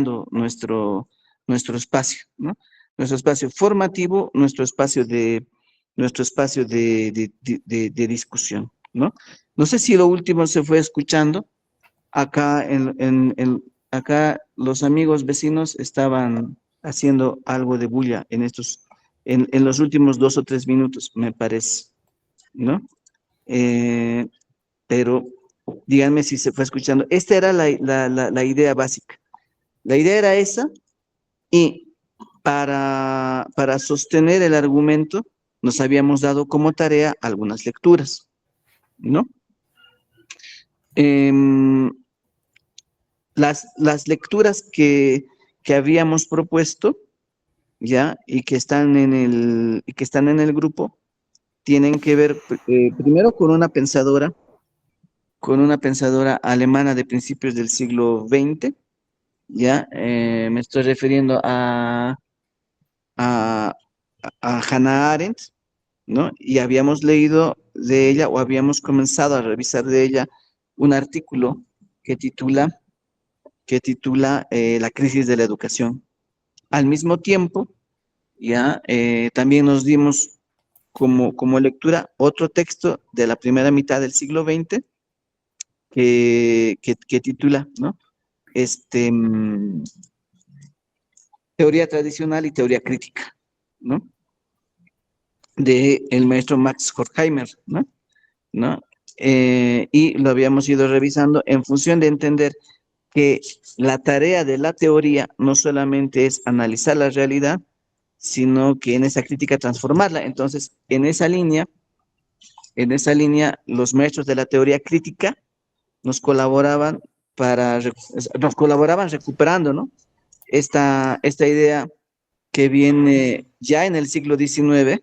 nuestro espacio, ¿no? Nuestro espacio formativo, nuestro espacio de discusión, ¿no? No sé si lo último se fue escuchando. Acá, acá los amigos vecinos estaban haciendo algo de bulla en los últimos 2 o 3 minutos, me parece, ¿no? Eh, pero díganme si se fue escuchando. Esta era la idea básica. La idea era esa y para sostener el argumento nos habíamos dado como tarea algunas lecturas, ¿no? Em, las lecturas que habíamos propuesto, ¿ya? Y que están en el grupo, tienen que ver primero con una pensadora alemana de principios del siglo XX, ¿ya? Me estoy refiriendo a, a Hannah Arendt, ¿no? Y habíamos leído de ella o habíamos comenzado a revisar de ella un artículo que titula, La crisis de la educación. Al mismo tiempo, ya también nos dimos como lectura otro texto de la primera mitad del siglo XX que titula, ¿no? Este, teoría tradicional y teoría crítica, ¿no? De el maestro Max Horkheimer, ¿no? ¿No? Y lo habíamos ido revisando en función de entender que la tarea de la teoría no solamente es analizar la realidad, sino que en esa crítica transformarla. Entonces, los maestros de la teoría crítica nos colaboraban nos colaboraban recuperando, ¿no? Esta idea que viene ya en el siglo XIX,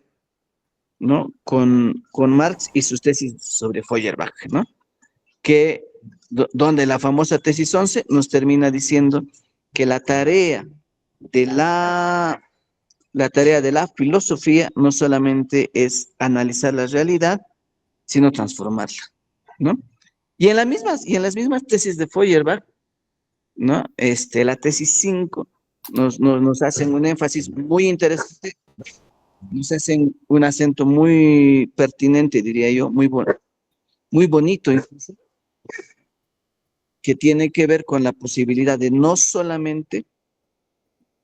¿no? Con Marx y sus tesis sobre Feuerbach, ¿no? Donde la famosa tesis 11 nos termina diciendo que de la tarea de la filosofía no solamente es analizar la realidad, sino transformarla, ¿no? Y en las mismas tesis de Feuerbach, ¿no? La tesis 5 nos hacen un énfasis muy interesante, nos hacen un acento muy pertinente, diría yo, muy bonito, incluso, que tiene que ver con la posibilidad de no solamente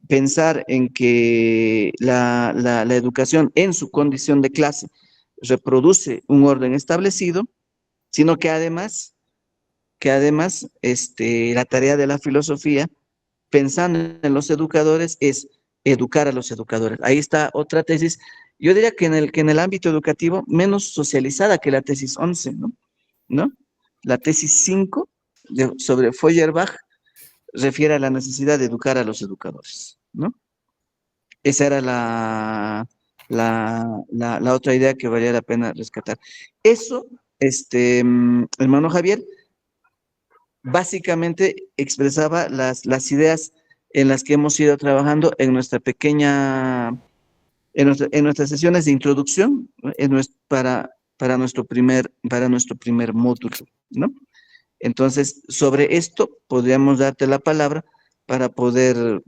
pensar en que la educación en su condición de clase reproduce un orden establecido, sino que además, la tarea de la filosofía, pensando en los educadores, es educar a los educadores. Ahí está otra tesis, yo diría que en el ámbito educativo, menos socializada que la tesis 11, ¿no? ¿No? La tesis 5 sobre Feuerbach refiere a la necesidad de educar a los educadores, ¿no? Esa era la otra idea que valía la pena rescatar. Eso, hermano Javier, básicamente expresaba las ideas en las que hemos ido trabajando en nuestras sesiones de introducción, ¿no? Para nuestro primer módulo, ¿no? Entonces, sobre esto podríamos darte la palabra para poder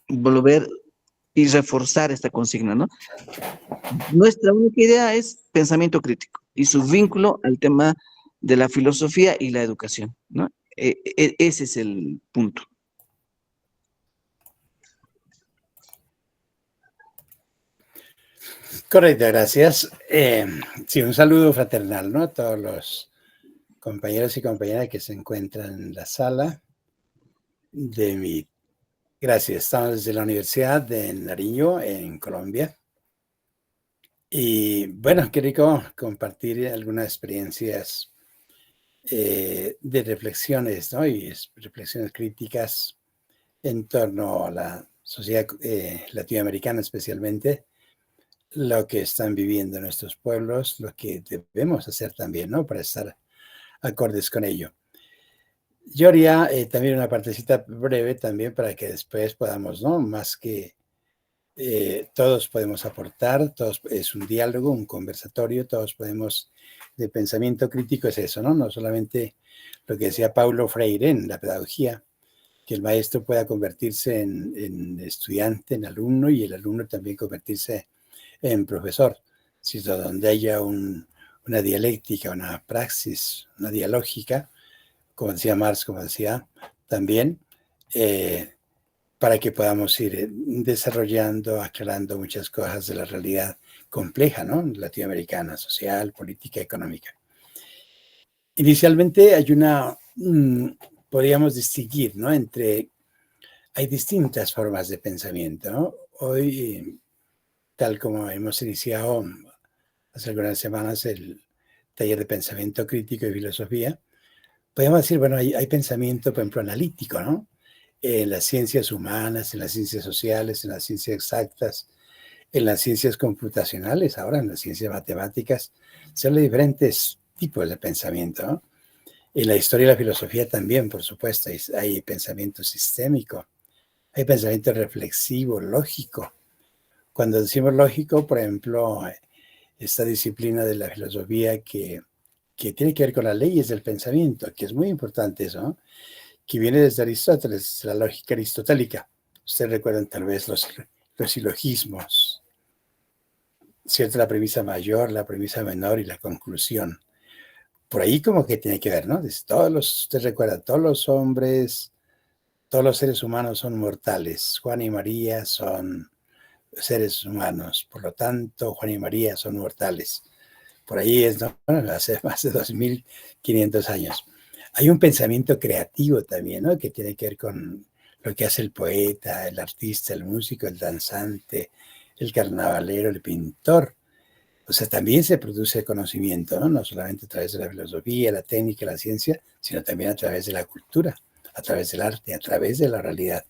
volver y reforzar esta consigna, ¿no? Nuestra única idea es pensamiento crítico y su vínculo al tema de la filosofía y la educación, ¿no? Ese es el punto. Correcto, gracias. Sí, un saludo fraternal, ¿no? A todos los compañeros y compañeras que se encuentran en la sala de mi... Gracias, estamos desde la Universidad de Nariño, en Colombia. Y bueno, qué rico compartir algunas experiencias de reflexiones, ¿no? Y reflexiones críticas en torno a la sociedad latinoamericana especialmente, lo que están viviendo nuestros pueblos, lo que debemos hacer también, ¿no? Para estar acordes con ello. Yo haría también una partecita breve también para que después podamos, ¿no? Más que todos podemos aportar, todos, es un diálogo, un conversatorio, todos podemos, de pensamiento crítico es eso, ¿no? No solamente lo que decía Paulo Freire en la pedagogía, que el maestro pueda convertirse en estudiante, en alumno, y el alumno también convertirse en profesor, sino donde haya una dialéctica, una praxis, una dialógica, como decía Marx, como decía también, para que podamos ir desarrollando, aclarando muchas cosas de la realidad compleja, ¿no? Latinoamericana, social, política, económica. Inicialmente hay podríamos distinguir, ¿no? Hay distintas formas de pensamiento, ¿no? Hoy, tal como hemos iniciado hace algunas semanas el taller de pensamiento crítico y filosofía, podemos decir, bueno, hay pensamiento, por ejemplo, analítico, ¿no? En las ciencias humanas, en las ciencias sociales, en las ciencias exactas, en las ciencias computacionales, ahora en las ciencias matemáticas, se habla de diferentes tipos de pensamiento, ¿no? En la historia y la filosofía también, por supuesto, hay pensamiento sistémico, hay pensamiento reflexivo, lógico. Cuando decimos lógico, por ejemplo, esta disciplina de la filosofía que tiene que ver con las leyes del pensamiento, que es muy importante eso, ¿no? Que viene desde Aristóteles, la lógica aristotélica. Ustedes recuerdan tal vez los silogismos, ¿cierto? La premisa mayor, la premisa menor y la conclusión. Por ahí como que tiene que ver, ¿no? Ustedes recuerdan, todos los hombres, todos los seres humanos son mortales. Juan y María son seres humanos. Por lo tanto, Juan y María son mortales. Por ahí es, ¿no? Bueno, hace más de 2500 años. Hay un pensamiento creativo también, ¿no? Que tiene que ver con lo que hace el poeta, el artista, el músico, el danzante, el carnavalero, el pintor. O sea, también se produce conocimiento, ¿no? No solamente a través de la filosofía, la técnica, la ciencia, sino también a través de la cultura, a través del arte, a través de la realidad.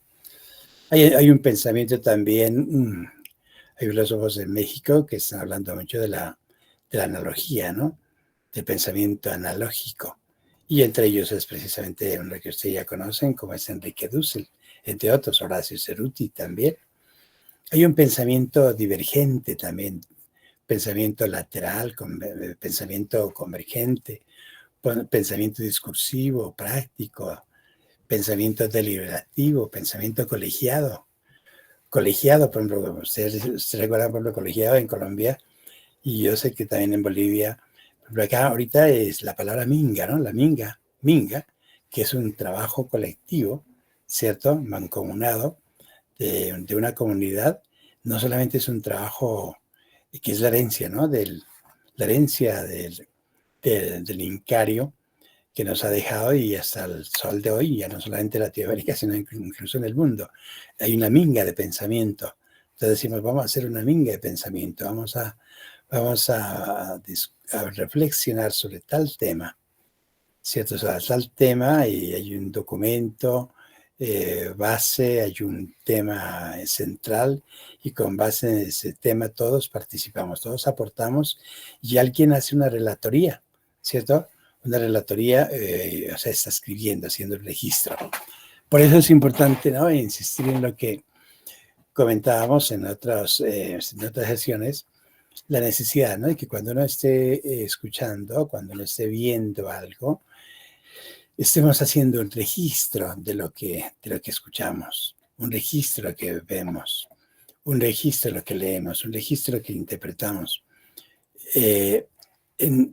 Hay un pensamiento también, hay filósofos en México que están hablando mucho de la analogía, ¿no? Del pensamiento analógico. Y entre ellos es precisamente uno que ustedes ya conocen, como es Enrique Dussel, entre otros, Horacio Ceruti también. Hay un pensamiento divergente también, pensamiento lateral, pensamiento convergente, pensamiento discursivo, práctico, pensamiento deliberativo, pensamiento colegiado. Colegiado, por ejemplo, ustedes recuerdan, por ejemplo, colegiado en Colombia, y yo sé que también en Bolivia, pero acá ahorita es la palabra minga, ¿no? La minga, que es un trabajo colectivo, ¿cierto? Mancomunado de una comunidad. No solamente es un trabajo que es la herencia, ¿no? La herencia del Incario que nos ha dejado y hasta el sol de hoy, ya no solamente en Latinoamérica, sino incluso en el mundo. Hay una minga de pensamiento. Entonces decimos, vamos a hacer una minga de pensamiento, vamos a reflexionar sobre tal tema, ¿cierto? O sea, tal tema y hay un documento base, hay un tema central y con base en ese tema todos participamos, todos aportamos y alguien hace una relatoría, ¿cierto? Una relatoría, o sea, está escribiendo, haciendo el registro. Por eso es importante, ¿no? Insistir en lo que comentábamos en otras sesiones, la necesidad, ¿no? De que cuando uno esté escuchando, cuando uno esté viendo algo, estemos haciendo un registro de lo que escuchamos, un registro de lo que vemos, un registro de lo que leemos, un registro de lo que interpretamos.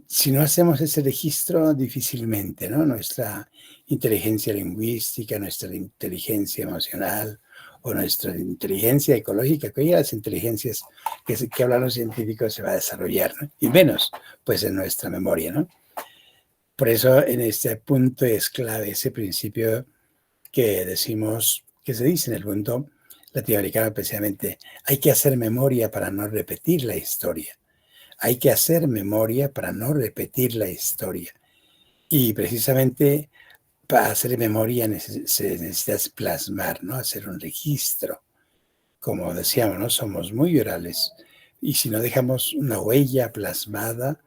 Si no hacemos ese registro, difícilmente, ¿no? Nuestra inteligencia lingüística, nuestra inteligencia emocional o nuestra inteligencia ecológica, que ya las inteligencias que hablan los científicos se va a desarrollar, ¿no? Y menos, pues, en nuestra memoria, ¿no? Por eso, en este punto es clave ese principio que decimos, que se dice en el mundo latinoamericano especialmente, hay que hacer memoria para no repetir la historia. Hay que hacer memoria para no repetir la historia. Y precisamente para hacer memoria se necesita plasmar, ¿no? Hacer un registro. Como decíamos, ¿no? Somos muy orales. Y si no dejamos una huella plasmada,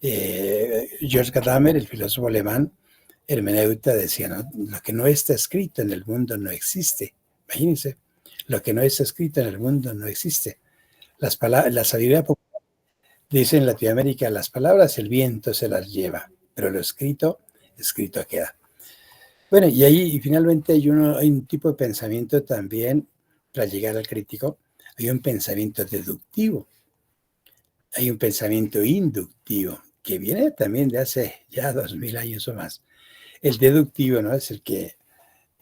George Gadamer, el filósofo alemán, hermeneuta, decía, ¿no? Lo que no está escrito en el mundo no existe. Imagínense, lo que no está escrito en el mundo no existe. La sabiduría popular dice en Latinoamérica, las palabras el viento se las lleva, pero lo escrito, escrito queda. Bueno, y finalmente hay un tipo de pensamiento también, para llegar al crítico, hay un pensamiento deductivo, hay un pensamiento inductivo, que viene también de hace ya 2000 años o más. El deductivo, ¿no? Es el que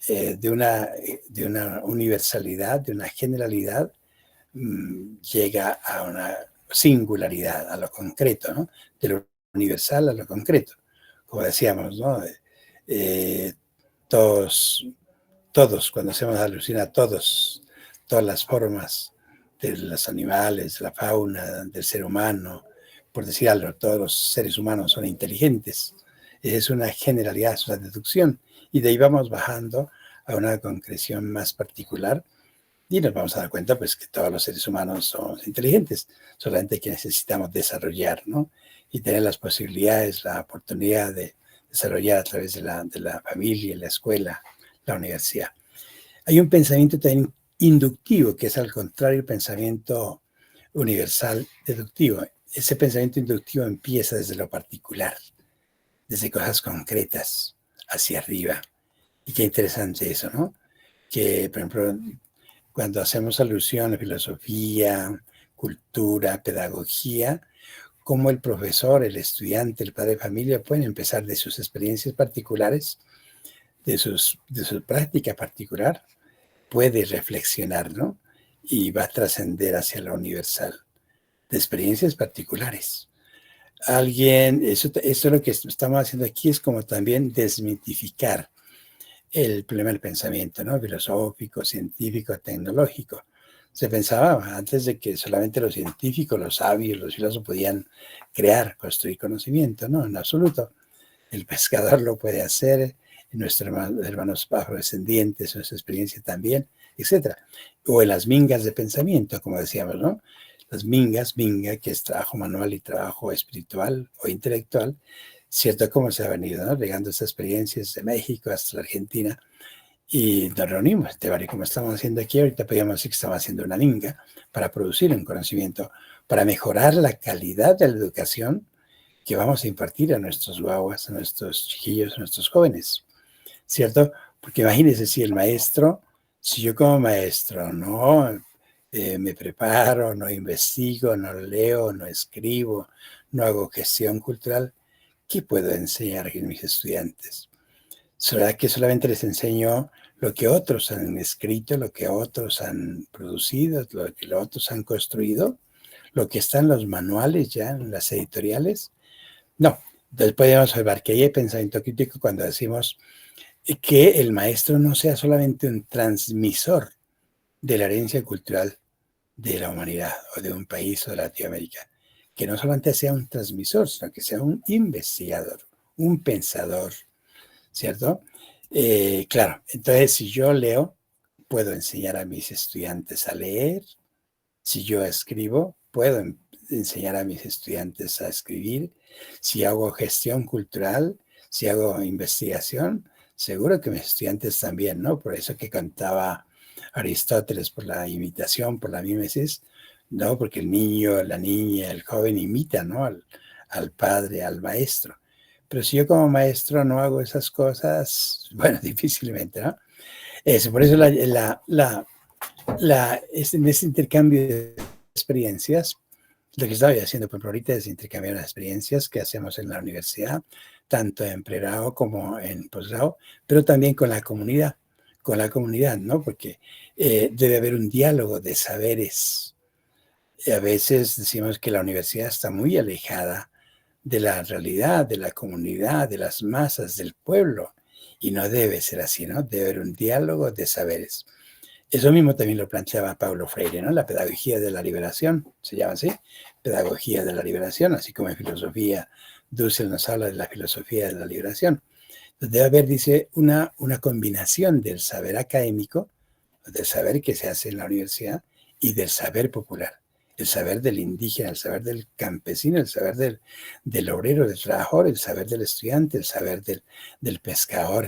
de una universalidad, de una generalidad, llega a una singularidad, a lo concreto, ¿no? De lo universal a lo concreto. Como decíamos, ¿no? Eh, todos, cuando hacemos alusión a todas las formas de los animales, de la fauna, del ser humano, por decir algo, todos los seres humanos son inteligentes. Es una generalidad, es una deducción. Y de ahí vamos bajando a una concreción más particular y nos vamos a dar cuenta pues que todos los seres humanos somos inteligentes, solamente que necesitamos desarrollar, ¿no? Y tener las posibilidades, la oportunidad de desarrollar a través de la familia, la escuela, la universidad. Hay un pensamiento también inductivo, que es al contrario el pensamiento universal deductivo. Ese pensamiento inductivo empieza desde lo particular, desde cosas concretas, hacia arriba. Y qué interesante eso, ¿no? Que, por ejemplo, cuando hacemos alusión a filosofía, cultura, pedagogía, cómo el profesor, el estudiante, el padre de familia pueden empezar de sus experiencias particulares, de su práctica particular, puede reflexionar, ¿no? Y va a trascender hacia lo universal, de experiencias particulares. Eso es lo que estamos haciendo aquí, es como también desmitificar el problema del pensamiento, ¿no? Filosófico, científico, tecnológico. Se pensaba antes de que solamente los científicos, los sabios, los filósofos podían crear, construir conocimiento, ¿no? En absoluto. El pescador lo puede hacer, nuestros hermanos afrodescendientes, nuestra experiencia también, etcétera. O en las mingas de pensamiento, como decíamos, ¿no? Las minga, que es trabajo manual y trabajo espiritual o intelectual, cierto cómo se ha venido, ¿no? Regando estas experiencias de México hasta la Argentina y nos reunimos, como estamos haciendo aquí, ahorita podríamos decir que estamos haciendo una minga para producir un conocimiento, para mejorar la calidad de la educación que vamos a impartir a nuestros guaguas, a nuestros chiquillos, a nuestros jóvenes, ¿cierto? Porque imagínense si yo como maestro no me preparo, no investigo, no leo, no escribo, no hago gestión cultural, ¿qué puedo enseñar a mis estudiantes? ¿Será que solamente les enseño lo que otros han escrito, lo que otros han producido, lo que otros han construido, lo que está en los manuales ya, en las editoriales? No. Entonces podemos observar que hay pensamiento crítico cuando decimos que el maestro no sea solamente un transmisor de la herencia cultural de la humanidad o de un país o de Latinoamérica, que no solamente sea un transmisor, sino que sea un investigador, un pensador, ¿cierto? Claro, entonces si yo leo, puedo enseñar a mis estudiantes a leer. Si yo escribo, puedo enseñar a mis estudiantes a escribir. Si hago gestión cultural, si hago investigación, seguro que mis estudiantes también, ¿no? Por eso que cantaba Aristóteles, por la imitación, por la mímesis, ¿no? Porque el niño, la niña, el joven imita, ¿no? Al padre, al maestro. Pero si yo como maestro no hago esas cosas, bueno, difícilmente, ¿no? Por eso en ese intercambio de experiencias, lo que estoy haciendo por ahorita es intercambiar las experiencias que hacemos en la universidad, tanto en pregrado como en posgrado, pero también con la comunidad, ¿no? Porque debe haber un diálogo de saberes. A veces decimos que la universidad está muy alejada de la realidad, de la comunidad, de las masas, del pueblo, y no debe ser así, ¿no? Debe haber un diálogo de saberes. Eso mismo también lo planteaba Paulo Freire, ¿no? La pedagogía de la liberación, se llama así, pedagogía de la liberación, así como en filosofía, Dussel nos habla de la filosofía de la liberación. Entonces debe haber, dice, una combinación del saber académico, del saber que se hace en la universidad, y del saber popular, el saber del indígena, el saber del campesino, el saber del obrero, del trabajador, el saber del estudiante, el saber del pescador,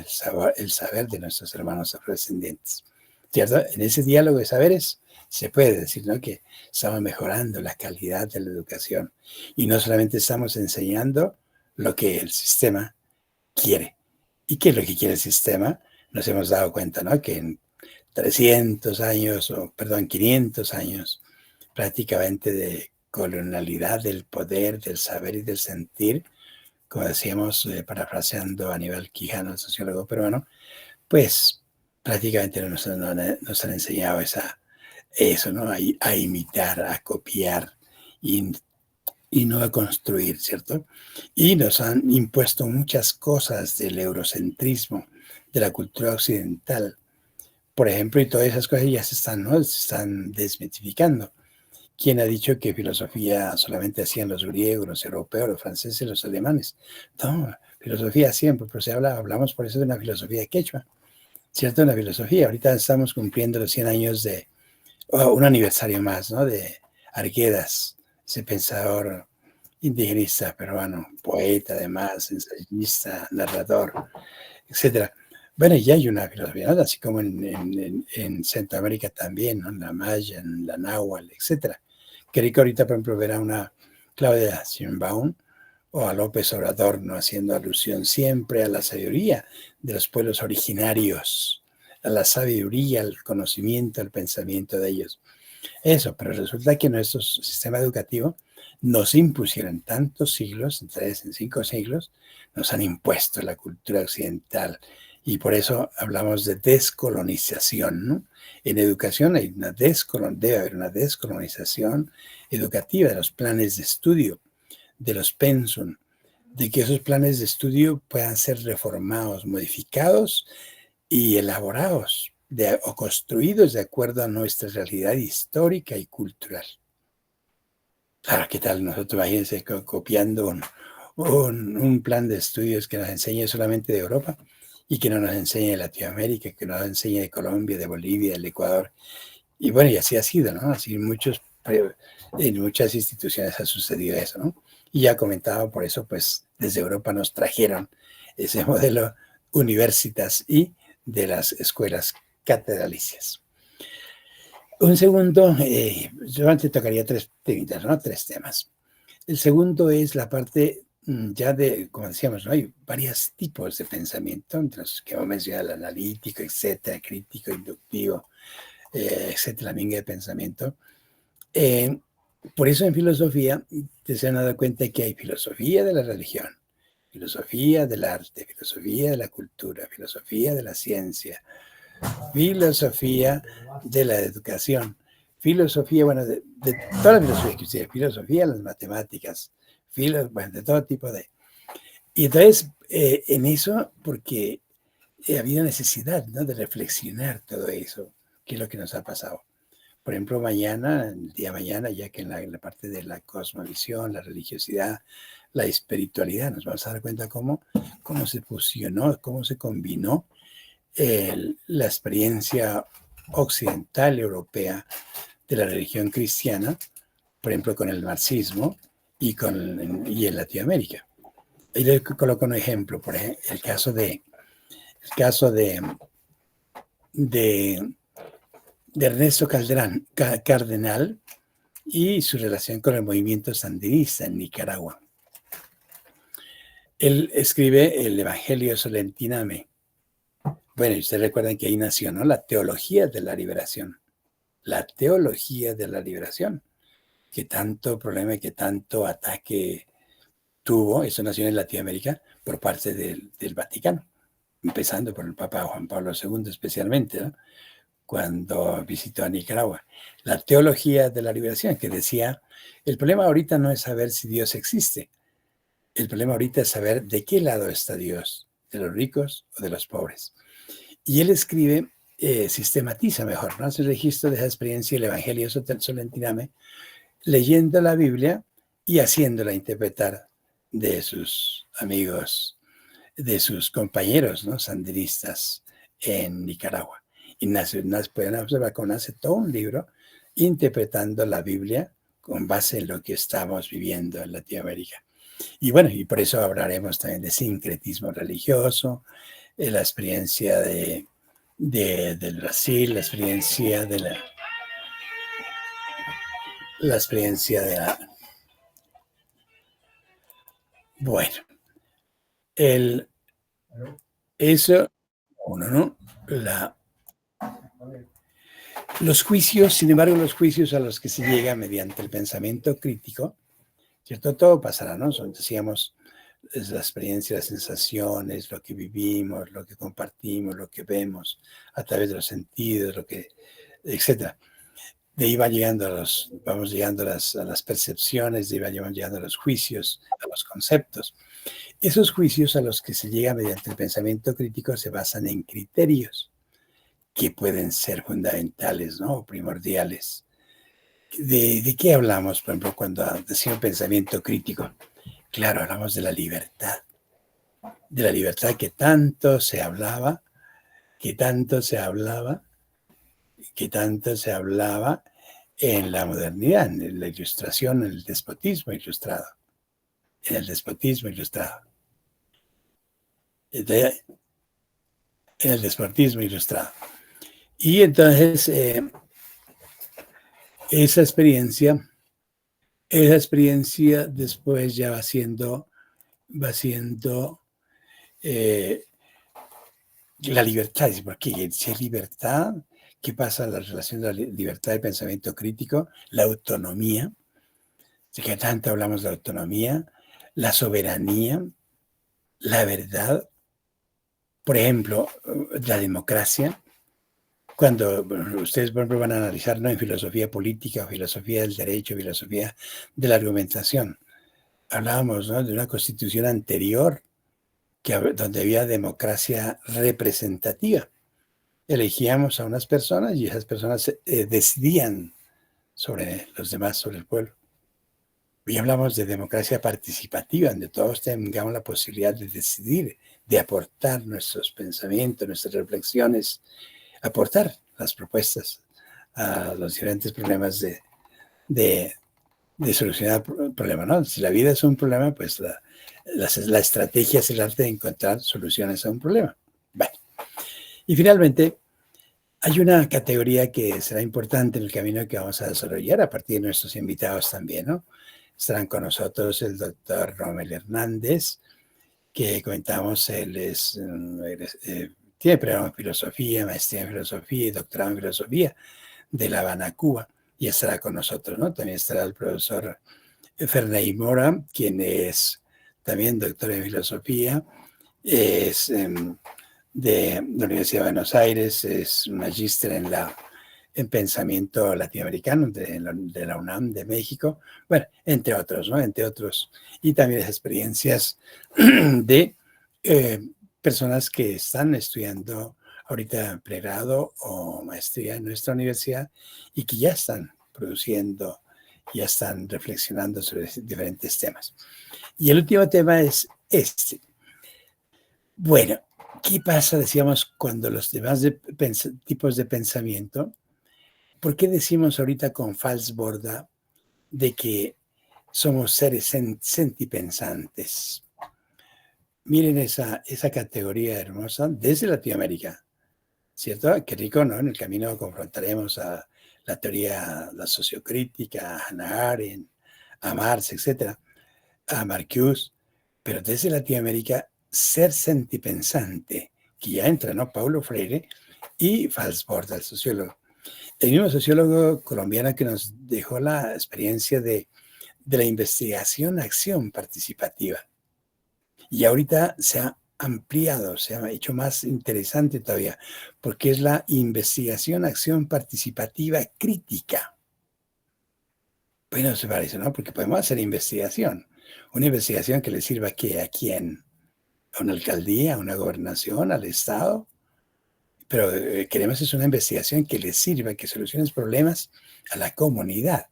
el saber de nuestros hermanos afrodescendientes. ¿Cierto? En ese diálogo de saberes se puede decir, ¿no?, que estamos mejorando la calidad de la educación y no solamente estamos enseñando lo que el sistema quiere, ¿Y qué es lo que quiere el sistema? Nos hemos dado cuenta, ¿no? Que en 300 años, o perdón, 500 años prácticamente de colonialidad del poder, del saber y del sentir, como decíamos, parafraseando a Aníbal Quijano, el sociólogo peruano, pues prácticamente nos han enseñado eso, ¿no? A imitar, a copiar y no a construir, ¿cierto? Y nos han impuesto muchas cosas del eurocentrismo, de la cultura occidental, por ejemplo, y todas esas cosas ya se están, ¿no? Se están desmitificando. ¿Quién ha dicho que filosofía solamente hacían los griegos, los europeos, los franceses, los alemanes? No, filosofía siempre, pero hablamos por eso de una filosofía quechua, ¿cierto? Una filosofía. Ahorita estamos cumpliendo los 100 años de, un aniversario más, ¿no? De Arguedas, ese pensador indigenista peruano, poeta además, ensayista, narrador, etcétera. Bueno, ya hay una filosofía, ¿no? Así como en Centroamérica también, ¿no? En la maya, en la náhuatl, etcétera. Creo que ahorita, por ejemplo, verá una Claudia Sheinbaum o a López Obrador, ¿no? Haciendo alusión siempre a la sabiduría de los pueblos originarios, a la sabiduría, al conocimiento, al pensamiento de ellos. Eso, pero resulta que nuestro sistema educativo nos impusieron tantos siglos, en 5 siglos, nos han impuesto la cultura occidental. Y por eso hablamos de descolonización, ¿no? En educación debe haber una descolonización educativa de los planes de estudio, de los pensum, de que esos planes de estudio puedan ser reformados, modificados y elaborados o construidos de acuerdo a nuestra realidad histórica y cultural. Claro, ¿qué tal nosotros, imagínense, copiando un plan de estudios que nos enseñe solamente de Europa y que no nos enseñe de Latinoamérica, que no nos enseñe de Colombia, de Bolivia, del Ecuador? Y bueno, y así ha sido, ¿no? Así en muchas instituciones ha sucedido eso, ¿no? Y ya comentaba, por eso, pues, desde Europa nos trajeron ese modelo universitas y de las escuelas catedralicias. Un segundo, yo antes tocaría tres temitas, ¿no? 3 temas. El segundo es la parte ya de, como decíamos, ¿no? Hay varios tipos de pensamiento, entre los que hemos mencionado, el analítico, etcétera, crítico, inductivo, etcétera, la minga de pensamiento. Por eso en filosofía se han dado cuenta que hay filosofía de la religión, filosofía del arte, filosofía de la cultura, filosofía de la ciencia, filosofía de la educación, filosofía, bueno, de toda la filosofía que usted, filosofía, las matemáticas, bueno, de todo tipo de... Y entonces, en eso, porque ha habido necesidad, ¿no? De reflexionar todo eso, qué es lo que nos ha pasado. Por ejemplo, mañana, el día de mañana, ya que en la parte de la cosmovisión, la religiosidad, la espiritualidad, nos vamos a dar cuenta cómo se fusionó, cómo se combinó la experiencia occidental europea de la religión cristiana, por ejemplo, con el marxismo y en Latinoamérica. Y le coloco un ejemplo, por ejemplo, el caso de Ernesto Cardenal y su relación con el movimiento sandinista en Nicaragua. Él escribe el Evangelio Solentiname. Bueno, y ustedes recuerdan que ahí nació, ¿no? La teología de la liberación. La teología de la liberación, que tanto problema y que tanto ataque tuvo, eso nació en Latinoamérica, por parte del Vaticano, empezando por el Papa Juan Pablo II especialmente, ¿no? Cuando visitó a Nicaragua. La teología de la liberación, que decía, el problema ahorita no es saber si Dios existe, el problema ahorita es saber de qué lado está Dios, de los ricos o de los pobres. Y él escribe, sistematiza mejor, ¿no? Hace el registro de esa experiencia del Evangelio Solentiname, leyendo la Biblia y haciéndola interpretar de sus amigos, de sus compañeros, ¿no? Sandinistas en Nicaragua. Y pueden observar cómo nace todo un libro interpretando la Biblia con base en lo que estamos viviendo en Latinoamérica. Y bueno, y por eso hablaremos también de sincretismo religioso, la experiencia del Brasil, la experiencia de la experiencia de la... Bueno, Eso, uno, ¿no? Los juicios, sin embargo, los juicios a los que se llega mediante el pensamiento crítico, ¿cierto? Todo pasará, ¿no? Decíamos, es la experiencia, las sensaciones, lo que vivimos, lo que compartimos, lo que vemos a través de los sentidos, etcétera. De ahí vamos llegando a las percepciones, de ahí vamos llegando a los juicios, a los conceptos. Esos juicios a los que se llega mediante el pensamiento crítico se basan en criterios que pueden ser fundamentales, ¿no? O primordiales. ¿De qué hablamos, por ejemplo, cuando decimos pensamiento crítico? Claro, hablamos de la libertad que tanto se hablaba, que tanto se hablaba en la modernidad, en la ilustración, en el despotismo ilustrado. Y entonces esa experiencia después ya va siendo la libertad. ¿Por qué? Si hay libertad, ¿qué pasa en la relación de la libertad de pensamiento crítico? La autonomía, de que tanto hablamos de la autonomía, la soberanía, la verdad, por ejemplo, la democracia. Cuando ustedes, por ejemplo, van a analizar, ¿no?, en filosofía política, o filosofía del derecho, filosofía de la argumentación, hablábamos, ¿no?, de una constitución anterior donde había democracia representativa. Elegíamos a unas personas y esas personas decidían sobre los demás, sobre el pueblo. Hoy hablamos de democracia participativa, donde todos tengamos la posibilidad de decidir, de aportar nuestros pensamientos, nuestras reflexiones, aportar las propuestas a los diferentes problemas de solucionar problemas, ¿no? Si la vida es un problema, pues la estrategia es el arte de encontrar soluciones a un problema. Bueno. Y finalmente, hay una categoría que será importante en el camino que vamos a desarrollar a partir de nuestros invitados también, ¿no? Estarán con nosotros el doctor Rommel Hernández, que comentamos, tiene programa en filosofía, maestría en filosofía y doctorado en filosofía de La Habana, Cuba, y estará con nosotros, ¿no? También estará el profesor Ferney Mora, quien es también doctor en filosofía, es de la Universidad de Buenos Aires, es magíster en pensamiento latinoamericano de la UNAM de México, bueno, entre otros, ¿no? Entre otros. Y también las experiencias de personas que están estudiando ahorita pregrado o maestría en nuestra universidad y que ya están produciendo, ya están reflexionando sobre diferentes temas. Y el último tema es este. Bueno, ¿qué pasa, decíamos, cuando los demás tipos de pensamiento? ¿Por qué decimos ahorita con Falsborda de que somos seres sentipensantes? Miren esa categoría hermosa desde Latinoamérica, ¿cierto? Qué rico, ¿no? En el camino confrontaremos a la teoría, la sociocrítica, a Hannah Arendt, a Marx, etcétera, a Marcuse, pero desde Latinoamérica, ser sentipensante, que ya entra, ¿no? Paulo Freire y Falsborda, el sociólogo. El mismo sociólogo colombiano que nos dejó la experiencia de la investigación-acción participativa. Y ahorita se ha ampliado, se ha hecho más interesante todavía, porque es la investigación-acción participativa crítica. Bueno, se parece, ¿no? Porque podemos hacer investigación. Una investigación que le sirva ¿a quién? ¿A una alcaldía, a una gobernación, al Estado? Pero queremos es una investigación que le sirva, que solucione problemas a la comunidad.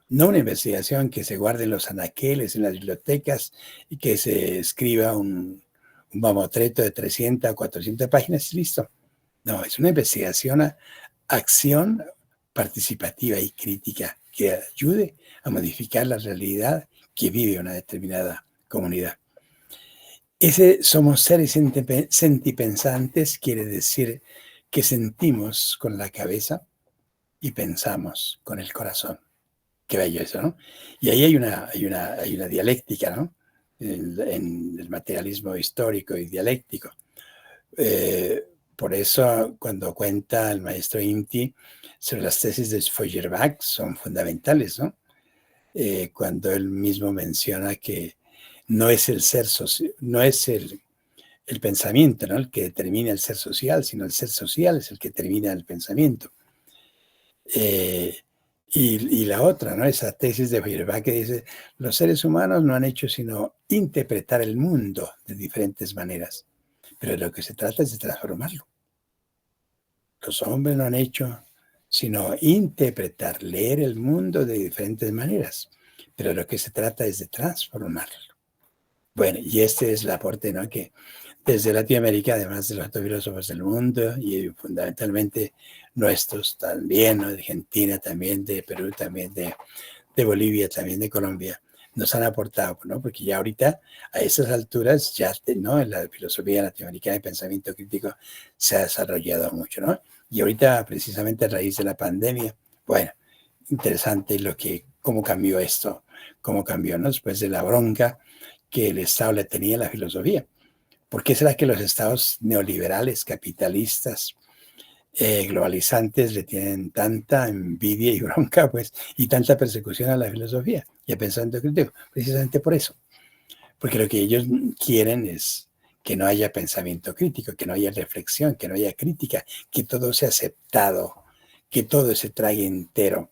No una investigación que se guarde en los anaqueles, en las bibliotecas, y que se escriba un mamotreto de 300 o 400 páginas y listo. No, es una investigación a acción participativa y crítica que ayude a modificar la realidad que vive una determinada comunidad. Somos seres sentipensantes, quiere decir que sentimos con la cabeza y pensamos con el corazón. Qué bello eso, ¿no? Y ahí hay una dialéctica, ¿no? En el materialismo histórico y dialéctico. Por eso, cuando cuenta el maestro Inti sobre las tesis de Feuerbach, son fundamentales, ¿no? Cuando él mismo menciona que no es el ser no es el pensamiento, ¿no?, el que determina el ser social, sino el ser social es el que determina el pensamiento. Y la otra, ¿no?, esa tesis de Feuerbach que dice, los seres humanos no han hecho sino interpretar el mundo de diferentes maneras, pero de lo que se trata es de transformarlo. Los hombres no han hecho sino interpretar, leer el mundo de diferentes maneras, pero lo que se trata es de transformarlo. Bueno, y este es el aporte, ¿no?, que desde Latinoamérica, además de los otros filósofos del mundo, y fundamentalmente nuestros también, ¿no?, de Argentina, también de Perú, también de Bolivia, también de Colombia, nos han aportado, ¿no? Porque ya ahorita, a esas alturas, ya, ¿no?, en la filosofía latinoamericana de pensamiento crítico se ha desarrollado mucho, ¿no? Y ahorita, precisamente a raíz de la pandemia, bueno, interesante cómo cambió esto, cómo cambió, ¿no?, después de la bronca que el Estado le tenía a la filosofía. ¿Por qué será que los estados neoliberales, capitalistas, globalizantes le tienen tanta envidia y bronca, pues, y tanta persecución a la filosofía y al pensamiento crítico? Precisamente por eso. Porque lo que ellos quieren es que no haya pensamiento crítico, que no haya reflexión, que no haya crítica, que todo sea aceptado, que todo se trague entero.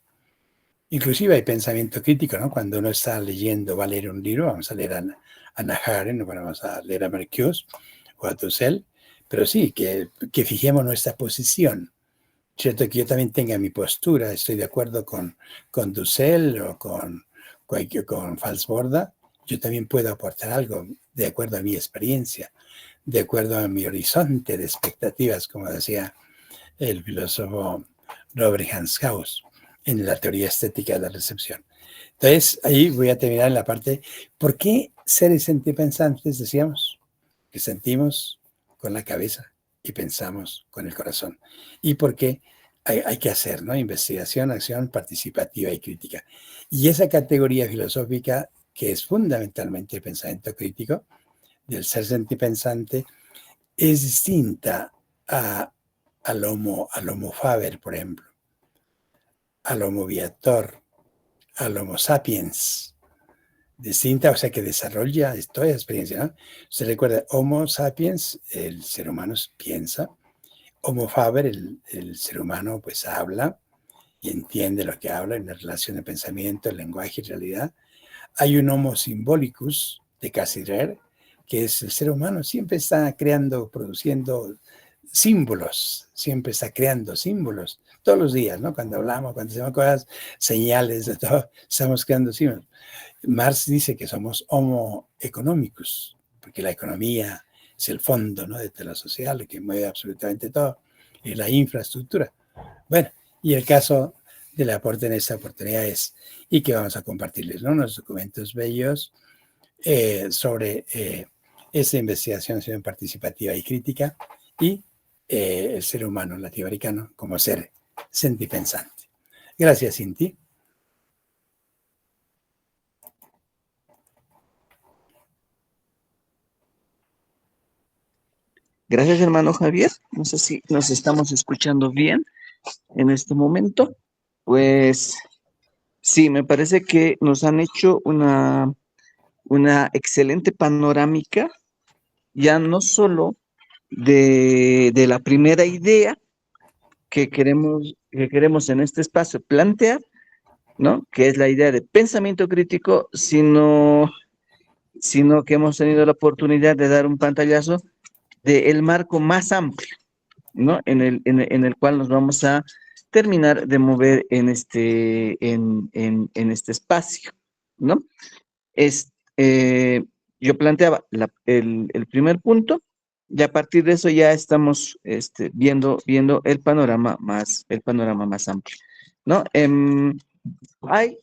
Inclusive hay pensamiento crítico, ¿no? Cuando uno está leyendo, va a leer un libro, vamos a leer a Hannah Arendt, vamos a leer a Marcuse o a Dussel, pero sí, que fijemos nuestra posición. Cierto que yo también tenga mi postura, estoy de acuerdo con Dussel o con Falsborda, yo también puedo aportar algo de acuerdo a mi experiencia, de acuerdo a mi horizonte de expectativas, como decía el filósofo Robert Hanshaus en la teoría estética de la recepción. Entonces, ahí voy a terminar en la parte, ¿por qué seres sentipensantes decíamos? Que sentimos con la cabeza y pensamos con el corazón. ¿Y por qué hay que hacer, ¿no?, investigación, acción participativa y crítica? Y esa categoría filosófica, que es fundamentalmente el pensamiento crítico, del ser sentipensante, es distinta al homo faber, por ejemplo, al homo viator, al homo sapiens, distinta, o sea, que desarrolla toda esa experiencia, ¿no? Se recuerda, homo sapiens, el ser humano piensa, homo faber, el ser humano pues habla y entiende lo que habla en la relación de pensamiento, lenguaje y realidad. Hay un homo symbolicus de Cassirer, que es el ser humano, siempre está creando, produciendo símbolos, siempre está creando símbolos, todos los días, ¿no? Cuando hablamos, cuando hacemos cosas, señales, de todo, estamos creando símbolos. Marx dice que somos homo economicus, porque la economía es el fondo, ¿no?, de la sociedad, lo que mueve absolutamente todo, y la infraestructura. Bueno, y el caso del aporte en esta oportunidad es, y que vamos a compartirles, ¿no?, unos documentos bellos sobre esta investigación participativa y crítica y el ser humano latinoamericano como ser sentipensante. Gracias, Inti. Gracias, hermano Javier. No sé si nos estamos escuchando bien en este momento. Pues sí, me parece que nos han hecho una excelente panorámica, ya no solo de la primera idea que queremos en este espacio plantear, ¿no?, que es la idea de pensamiento crítico, sino que hemos tenido la oportunidad de dar un pantallazo del marco más amplio, ¿no?, en el cual nos vamos a terminar de mover en este espacio, ¿no? Es, yo planteaba el primer punto, y a partir de eso ya estamos viendo el panorama más amplio, ¿no?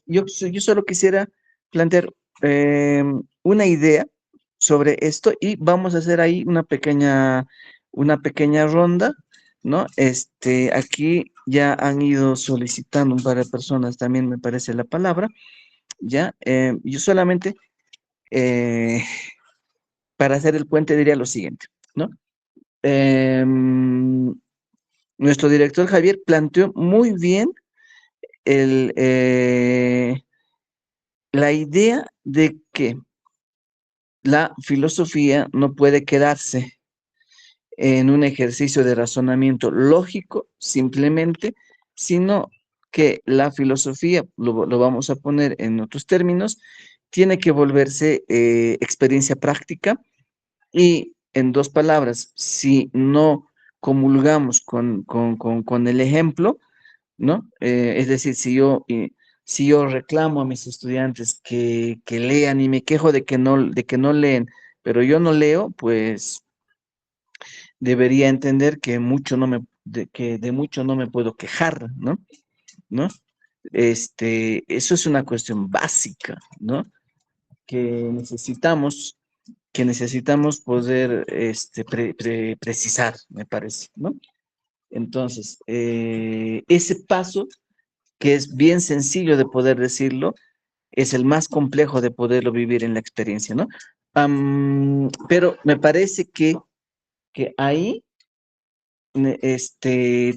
Yo solo quisiera plantear una idea sobre esto y vamos a hacer ahí una pequeña ronda, ¿no? Aquí ya han ido solicitando un par de personas también, me parece, la palabra, ¿ya? Yo solamente, eh, para hacer el puente, diría lo siguiente, ¿no? nuestro director Javier planteó muy bien el, la idea de que la filosofía no puede quedarse en un ejercicio de razonamiento lógico simplemente, sino que la filosofía, lo vamos a poner en otros términos, tiene que volverse experiencia práctica y en dos palabras, si no comulgamos con el ejemplo, ¿no? Es decir, si yo reclamo a mis estudiantes que lean y me quejo de que no leen, pero yo no leo, pues debería entender que que de mucho no me puedo quejar, ¿no? ¿No? Eso es una cuestión básica, ¿no? Que necesitamos, que necesitamos poder precisar, me parece, ¿no? Entonces, ese paso, que es bien sencillo de poder decirlo, es el más complejo de poderlo vivir en la experiencia, ¿no? Pero me parece que ahí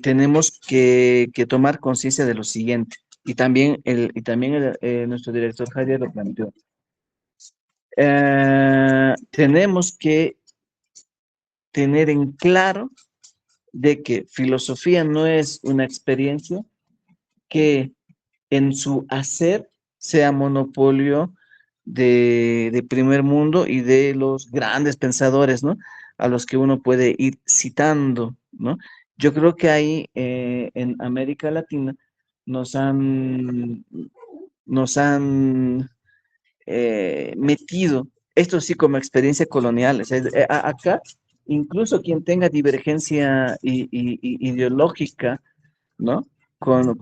tenemos que tomar conciencia de lo siguiente, y también nuestro director Javier lo planteó. Tenemos que tener en claro de que filosofía no es una experiencia que en su hacer sea monopolio de primer mundo y de los grandes pensadores, ¿no? A los que uno puede ir citando, ¿no? Yo creo que ahí en América Latina nos han, nos han metido, esto sí como experiencia colonial, o sea, acá incluso quien tenga divergencia ideológica, ¿no? Con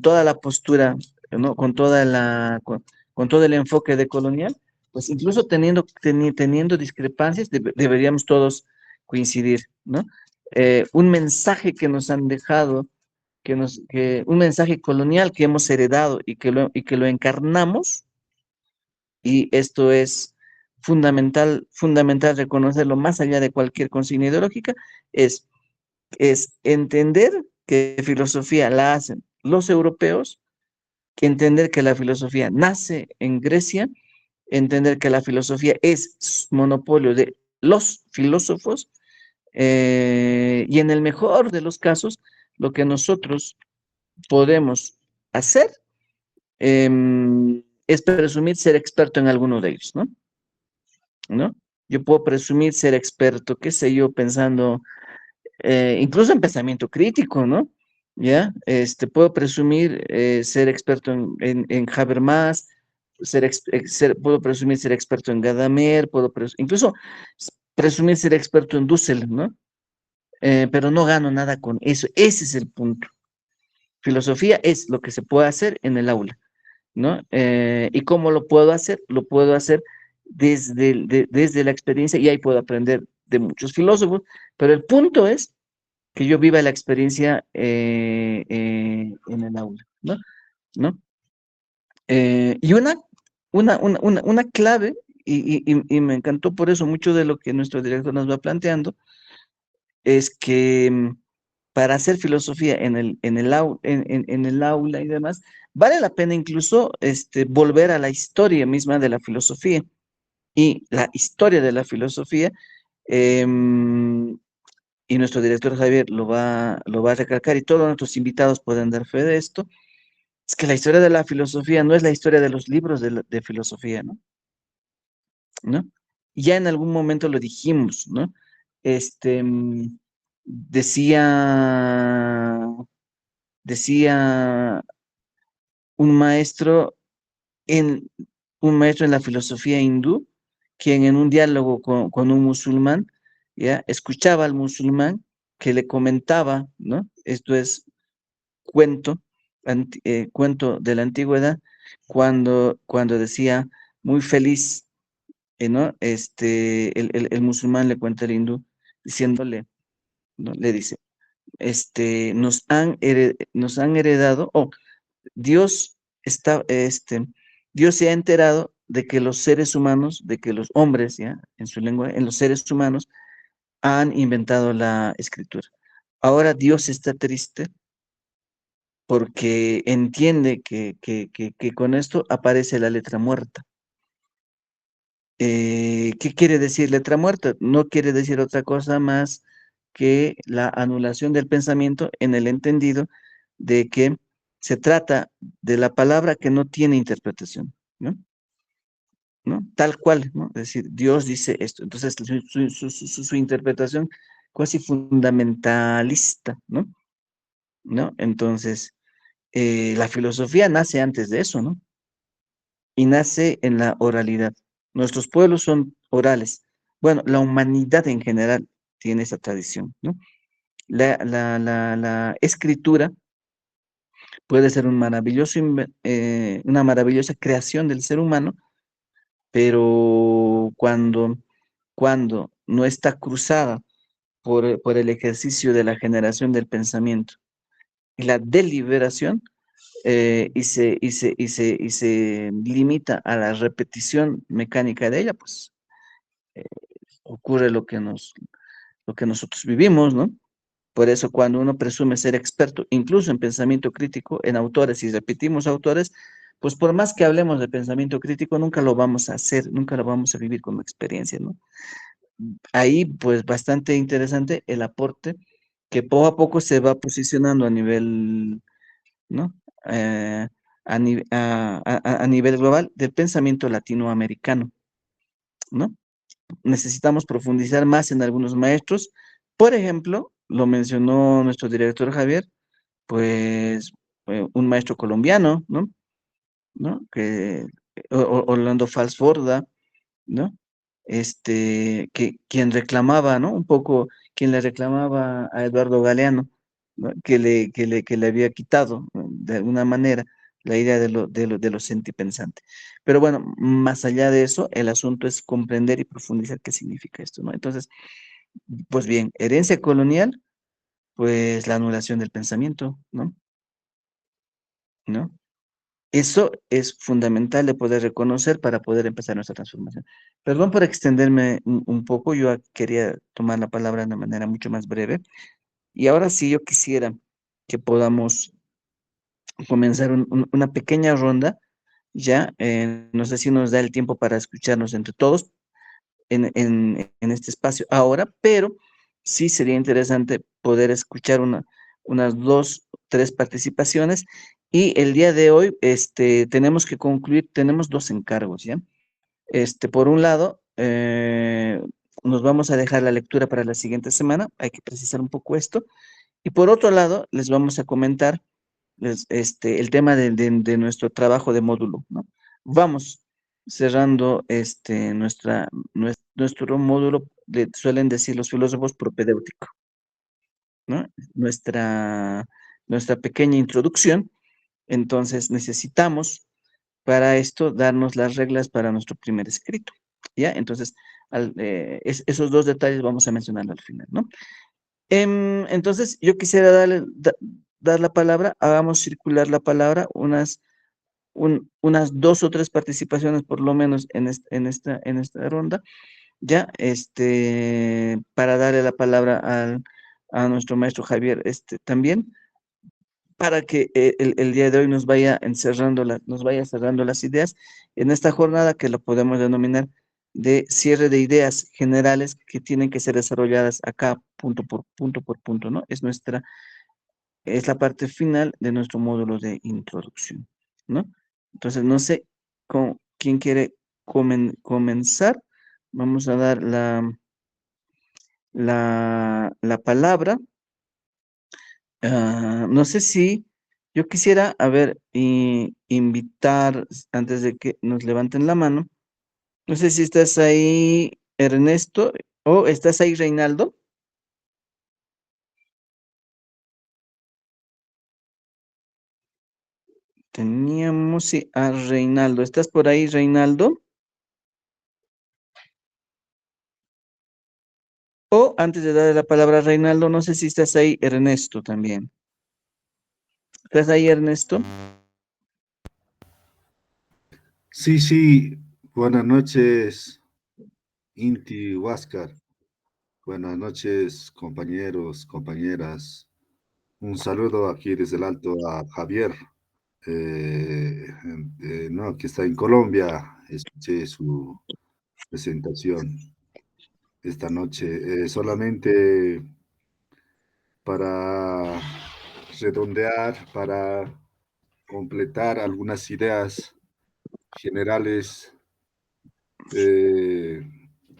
toda la postura, ¿no? Con todo el enfoque de colonial, pues incluso teniendo discrepancias, deberíamos todos coincidir, ¿no? Un mensaje que nos han dejado, un mensaje colonial que hemos heredado y que lo encarnamos, y esto es fundamental reconocerlo más allá de cualquier consigna ideológica, es entender que filosofía la hacen los europeos, entender que la filosofía nace en Grecia, entender que la filosofía es monopolio de los filósofos, y en el mejor de los casos, lo que nosotros podemos hacer eh, es presumir ser experto en alguno de ellos, ¿no? ¿No? Yo puedo presumir ser experto, qué sé yo, pensando incluso en pensamiento crítico, ¿no? ¿Ya? Puedo presumir ser experto en Habermas, puedo presumir ser experto en Gadamer, incluso presumir ser experto en Dussel, ¿no? Pero no gano nada con eso. Ese es el punto. Filosofía es lo que se puede hacer en el aula, ¿no? ¿Y cómo lo puedo hacer? Lo puedo hacer desde la experiencia y ahí puedo aprender de muchos filósofos, pero el punto es que yo viva la experiencia en el aula, ¿no? ¿No? Y una clave, y me encantó por eso mucho de lo que nuestro director nos va planteando, es que para hacer filosofía en el aula y demás, vale la pena incluso volver a la historia misma de la filosofía. Y la historia de la filosofía, y nuestro director Javier lo va a recalcar, y todos nuestros invitados pueden dar fe de esto, es que la historia de la filosofía no es la historia de los libros de filosofía, ¿no? ¿No? Ya en algún momento lo dijimos, ¿no? Este, mm, decía, decía un maestro en, un maestro en la filosofía hindú, quien en un diálogo con un musulmán, ya escuchaba al musulmán que le comentaba, ¿no? Esto es cuento, cuento de la antigüedad, cuando decía muy feliz, ¿no? El musulmán le cuenta al hindú, diciéndole, ¿no? Le dice, nos han heredado, Dios Dios se ha enterado de que los seres humanos, de que los hombres, ¿ya? En su lengua, en los seres humanos, han inventado la escritura. Ahora Dios está triste porque entiende que con esto aparece la letra muerta. ¿Qué quiere decir letra muerta? No quiere decir otra cosa más que la anulación del pensamiento en el entendido de que se trata de la palabra que no tiene interpretación, ¿no? ¿No? Tal cual, ¿no? Es decir, Dios dice esto. Entonces, su interpretación casi fundamentalista, ¿no? ¿No? Entonces, la filosofía nace antes de eso, ¿no? Y nace en la oralidad. Nuestros pueblos son orales. Bueno, la humanidad en general tiene esa tradición, ¿no? La escritura puede ser un maravilloso, una maravillosa creación del ser humano, pero cuando no está cruzada por el ejercicio de la generación del pensamiento y la deliberación, y se limita a la repetición mecánica de ella, pues eh, ocurre lo que nosotros vivimos, ¿no? Por eso cuando uno presume ser experto, incluso en pensamiento crítico, en autores, y repetimos autores, pues por más que hablemos de pensamiento crítico, nunca lo vamos a hacer, nunca lo vamos a vivir como experiencia, ¿no? Ahí, pues bastante interesante el aporte que poco a poco se va posicionando a nivel, ¿no? A nivel global del pensamiento latinoamericano, ¿no? Necesitamos profundizar más en algunos maestros. Por ejemplo, lo mencionó nuestro director Javier, pues un maestro colombiano, ¿no? ¿No? Orlando Falsborda, ¿no? Quien reclamaba, ¿no? Un poco, quien le reclamaba a Eduardo Galeano, ¿no? Que le había quitado, ¿no? De alguna manera, la idea de lo sentipensante. Pero bueno, más allá de eso, el asunto es comprender y profundizar qué significa esto, ¿no? Entonces, pues bien, herencia colonial, pues la anulación del pensamiento, ¿no? ¿No? Eso es fundamental de poder reconocer para poder empezar nuestra transformación. Perdón por extenderme un poco, yo quería tomar la palabra de una manera mucho más breve. Y ahora sí, yo quisiera que podamos comenzar una pequeña ronda, ya, no sé si nos da el tiempo para escucharnos entre todos en este espacio ahora, pero sí sería interesante poder escuchar unas dos, tres participaciones. Y el día de hoy, tenemos que concluir, tenemos dos encargos, ¿ya? Por un lado, nos vamos a dejar la lectura para la siguiente semana, hay que precisar un poco esto. Y por otro lado, les vamos a comentar el tema de nuestro trabajo de módulo, ¿no? Vamos cerrando nuestro módulo, suelen decir los filósofos propedéutico, ¿no? Nuestra pequeña introducción. Entonces necesitamos para esto darnos las reglas para nuestro primer escrito, ¿ya? Entonces, esos dos detalles vamos a mencionarlo al final, ¿no? Entonces, yo quisiera dar la palabra, hagamos circular la palabra, unas dos o tres participaciones por lo menos en esta ronda, ya, para darle la palabra a nuestro maestro Javier, también, para que el día de hoy nos vaya cerrando las ideas en esta jornada que lo podemos denominar de cierre de ideas generales que tienen que ser desarrolladas acá punto por punto, ¿no? Es la parte final de nuestro módulo de introducción, ¿no? Entonces, no sé con quién quiere comenzar. Vamos a dar la palabra. No sé si yo quisiera, a ver, invitar, antes de que nos levanten la mano, no sé si estás ahí, Ernesto, o estás ahí, Reinaldo. Teníamos, sí, a Reinaldo. ¿Estás por ahí, Reinaldo? O antes de darle la palabra a Reinaldo, no sé si estás ahí, Ernesto, también. ¿Estás ahí, Ernesto? Sí, sí, buenas noches, Inti Huáscar. Buenas noches, compañeros, compañeras. Un saludo aquí desde el Alto a Javier, no, que está en Colombia. Escuché su presentación esta noche. Solamente para redondear, para completar algunas ideas generales eh,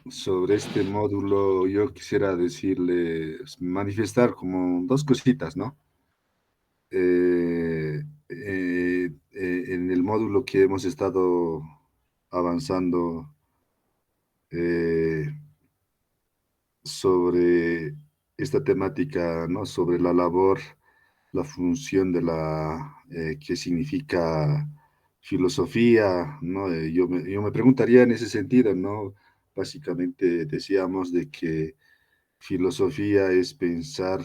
sobre este módulo, yo quisiera decirles, manifestar como dos cositas, ¿no? En el módulo que hemos estado avanzando eh, sobre esta temática, ¿no? Sobre la labor, la función de la, qué significa filosofía, ¿no? Yo me preguntaría en ese sentido, ¿no? Básicamente decíamos de que filosofía es pensar,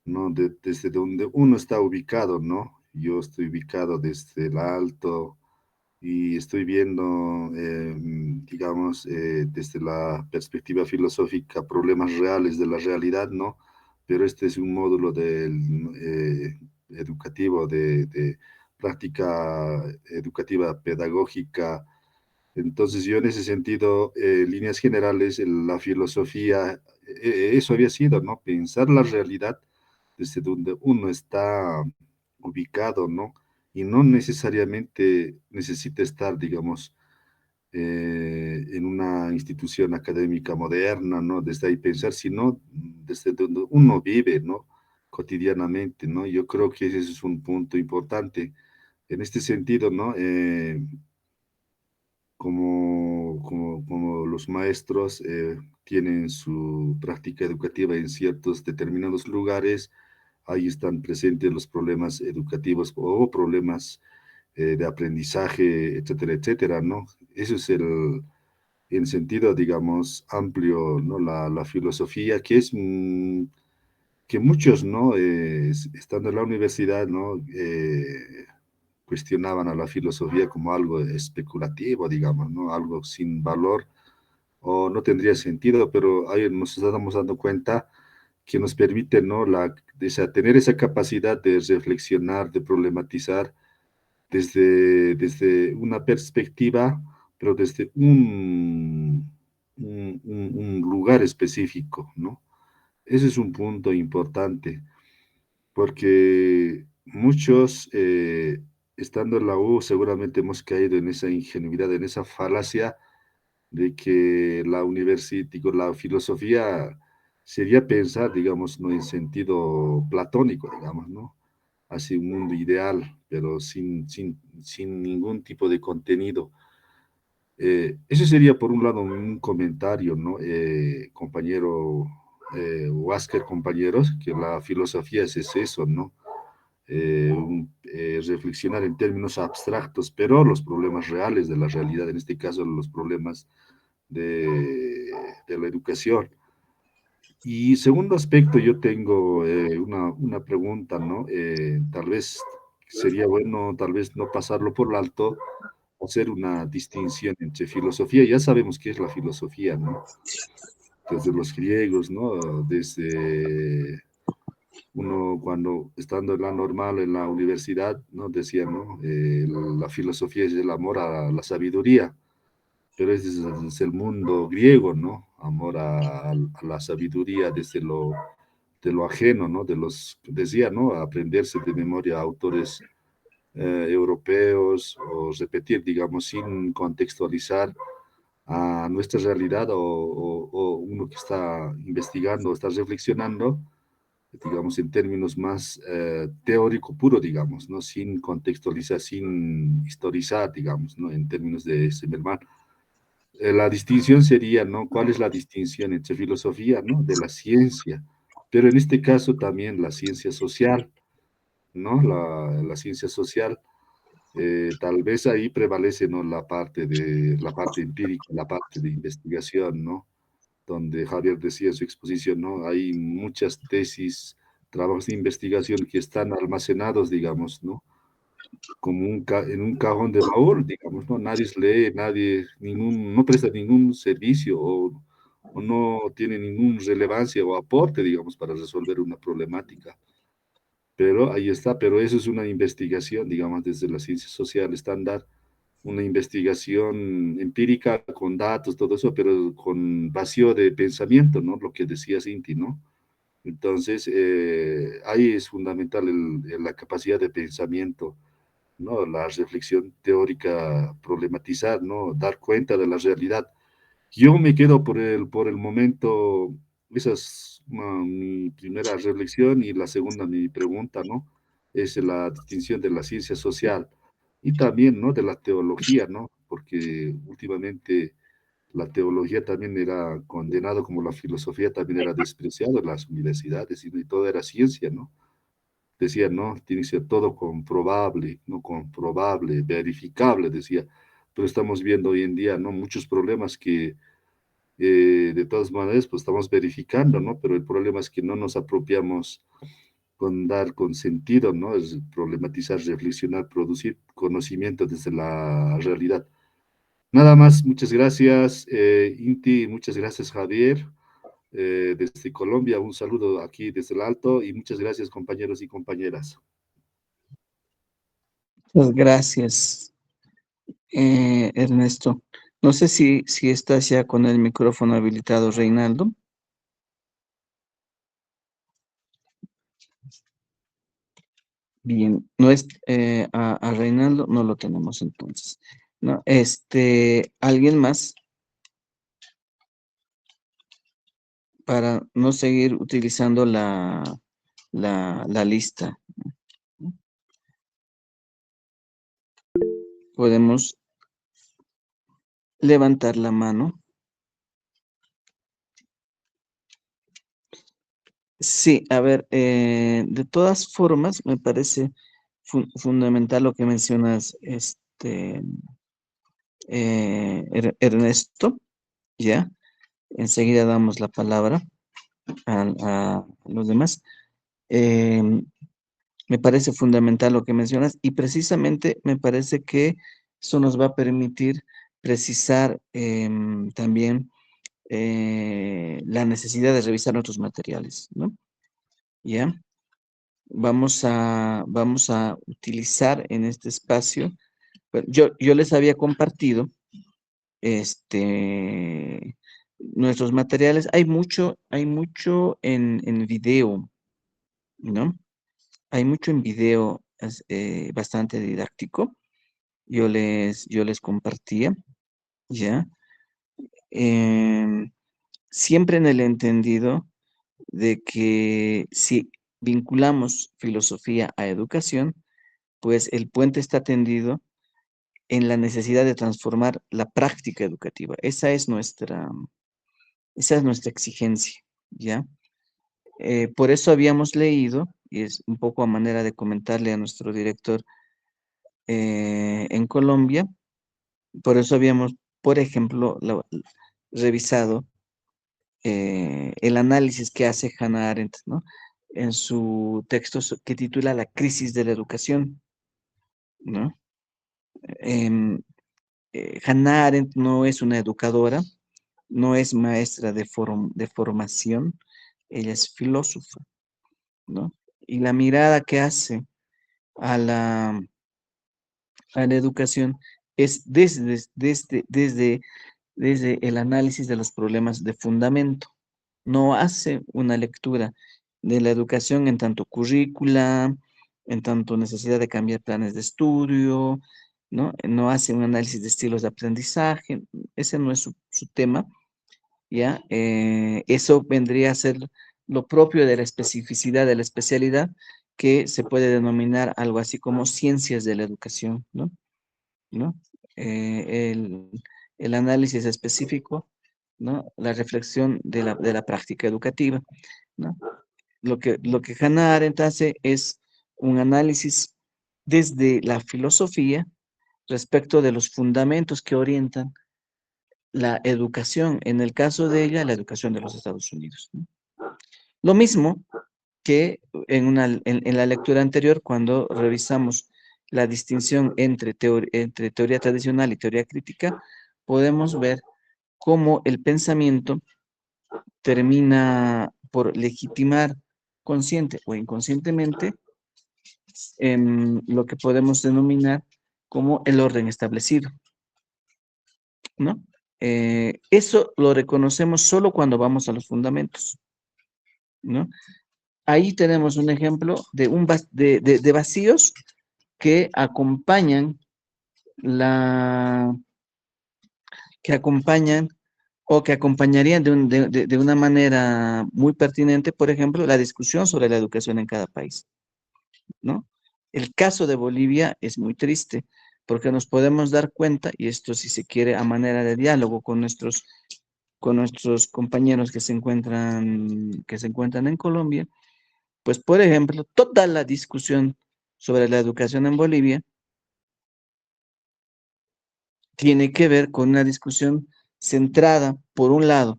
¿no? Desde donde uno está ubicado, ¿no? Yo estoy ubicado desde el alto y estoy viendo, digamos, desde la perspectiva filosófica, problemas reales de la realidad, ¿no? Pero este es un módulo educativo, de práctica educativa pedagógica. Entonces yo en ese sentido, líneas generales, la filosofía, eso había sido, ¿no? Pensar la realidad desde donde uno está ubicado, ¿no? Y no necesariamente necesita estar, digamos, en una institución académica moderna, ¿no? Desde ahí pensar, sino desde donde uno vive, ¿no? Cotidianamente, ¿no? Yo creo que ese es un punto importante. En este sentido, ¿no? Como los maestros tienen su práctica educativa en ciertos determinados lugares, ahí están presentes los problemas educativos o problemas de aprendizaje, etcétera, etcétera, ¿no? Eso es en sentido, digamos, amplio, ¿no? La filosofía, que es que muchos, ¿no? Estando en la universidad, ¿no? Cuestionaban a la filosofía como algo especulativo, digamos, ¿no? Algo sin valor o no tendría sentido, pero ahí nos estamos dando cuenta que nos permite, ¿no? Tener esa capacidad de reflexionar, de problematizar desde una perspectiva, pero desde un lugar específico, ¿no? Ese es un punto importante, porque muchos, estando en la U, seguramente hemos caído en esa ingenuidad, en esa falacia de que la universidad, digo, la filosofía sería pensar, digamos, no en sentido platónico, digamos, ¿no? Así un mundo ideal, pero sin ningún tipo de contenido. Ese sería, por un lado, un comentario, ¿no? Compañero Huáscar, compañeros, que la filosofía es eso, ¿no? Reflexionar en términos abstractos, pero los problemas reales de la realidad, en este caso los problemas de la educación. Y segundo aspecto, yo tengo una pregunta, ¿no? Tal vez sería bueno, tal vez no pasarlo por alto, hacer una distinción entre filosofía. Ya sabemos qué es la filosofía, ¿no? Desde los griegos, ¿no? Desde uno cuando estando en la normal, en la universidad, ¿no? Decía, ¿no? La filosofía es el amor a la sabiduría, pero ese es el mundo griego, ¿no? Amor a la sabiduría de lo ajeno, ¿no? Decía, ¿no? Aprenderse de memoria autores europeos o repetir, digamos, sin contextualizar a nuestra realidad o uno que está investigando, está reflexionando, digamos, en términos más teórico puro, digamos, ¿no? Sin contextualizar, sin historizar, digamos, ¿no? En términos de Zimmerman. La distinción sería, ¿no? ¿Cuál es la distinción entre filosofía, ¿no? De la ciencia, pero en este caso también la ciencia social, ¿no? La ciencia social, tal vez ahí prevalece, ¿no? La parte empírica, la parte de investigación, ¿no? Donde Javier decía en su exposición, ¿no? Hay muchas tesis, trabajos de investigación que están almacenados, digamos, ¿no? Como en un cajón de baúl, digamos, ¿no? Nadie lee, nadie, no presta ningún servicio o no tiene ninguna relevancia o aporte, digamos, para resolver una problemática. Pero ahí está, pero eso es una investigación, digamos, desde la ciencia social estándar, una investigación empírica con datos, todo eso, pero con vacío de pensamiento, ¿no? Lo que decía Cinti, ¿no? Entonces, ahí es fundamental la capacidad de pensamiento, ¿no? La reflexión teórica, problematizar, ¿no? Dar cuenta de la realidad. Yo me quedo por el momento, esa es mi primera reflexión y la segunda, mi pregunta, ¿no? Es la distinción de la ciencia social y también, ¿no? De la teología, ¿no? Porque últimamente la teología también era condenado como la filosofía también era despreciado en las universidades y todo era ciencia, ¿no? Decía, no, tiene que ser todo comprobable, no comprobable, verificable, decía. Pero estamos viendo hoy en día, ¿no? Muchos problemas que de todas maneras, pues estamos verificando, ¿no? Pero el problema es que no nos apropiamos con dar con sentido, ¿no? Es problematizar, reflexionar, producir conocimiento desde la realidad. Nada más, muchas gracias, Inti, muchas gracias, Javier, desde Colombia, un saludo aquí desde el Alto y muchas gracias, compañeros y compañeras. Muchas gracias, Ernesto. No sé si estás ya con el micrófono habilitado, Reinaldo. Bien, no es, a Reinaldo no lo tenemos entonces. No, ¿alguien más? Para no seguir utilizando la lista. Podemos levantar la mano. Sí, a ver, de todas formas, me parece fundamental lo que mencionas, Ernesto, ¿ya? Enseguida damos la palabra a los demás. Em, Me parece fundamental lo que mencionas y precisamente me parece que eso nos va a permitir precisar también la necesidad de revisar nuestros materiales, ¿no? ¿Ya? Vamos a utilizar en este espacio, bueno, yo les había compartido nuestros materiales. Hay mucho en video, ¿no? Hay mucho en video, bastante didáctico. Yo les compartía, ¿ya? Em, Siempre en el entendido de que si vinculamos filosofía a educación, pues el puente está tendido en la necesidad de transformar la práctica educativa. Esa es nuestra exigencia, ¿ya? Por eso habíamos leído, y es un poco a manera de comentarle a nuestro director en Colombia, por eso habíamos, por ejemplo, revisado el análisis que hace Hannah Arendt, ¿no? En su texto que titula La crisis de la educación, ¿no? Em, Hannah Arendt no es una educadora, no es maestra de formación, ella es filósofa, ¿no? Y la mirada que hace a la educación es desde el análisis de los problemas de fundamento. No hace una lectura de la educación en tanto currícula, en tanto necesidad de cambiar planes de estudio, ¿no? No hace un análisis de estilos de aprendizaje, ese no es su tema, ¿ya? Eso vendría a ser lo propio de la especificidad de la especialidad, que se puede denominar algo así como ciencias de la educación, ¿no? ¿No? Eh, el, el análisis específico, ¿no? La reflexión de la práctica educativa, ¿no? Lo que Hannah Arendt hace es un análisis desde la filosofía respecto de los fundamentos que orientan la educación, en el caso de ella, la educación de los Estados Unidos, ¿no? Lo mismo que en la lectura anterior, cuando revisamos la distinción entre teoría tradicional y teoría crítica, podemos ver cómo el pensamiento termina por legitimar consciente o inconscientemente lo que podemos denominar como el orden establecido, ¿no? Eso lo reconocemos solo cuando vamos a los fundamentos, ¿no? Ahí tenemos un ejemplo de, de vacíos que acompañan la, que acompañan o que acompañarían de una manera muy pertinente, por ejemplo, la discusión sobre la educación en cada país, ¿no? El caso de Bolivia es muy triste porque nos podemos dar cuenta, y esto si se quiere a manera de diálogo con nuestros compañeros que se encuentran en Colombia, pues por ejemplo, toda la discusión sobre la educación en Bolivia tiene que ver con una discusión centrada, por un lado,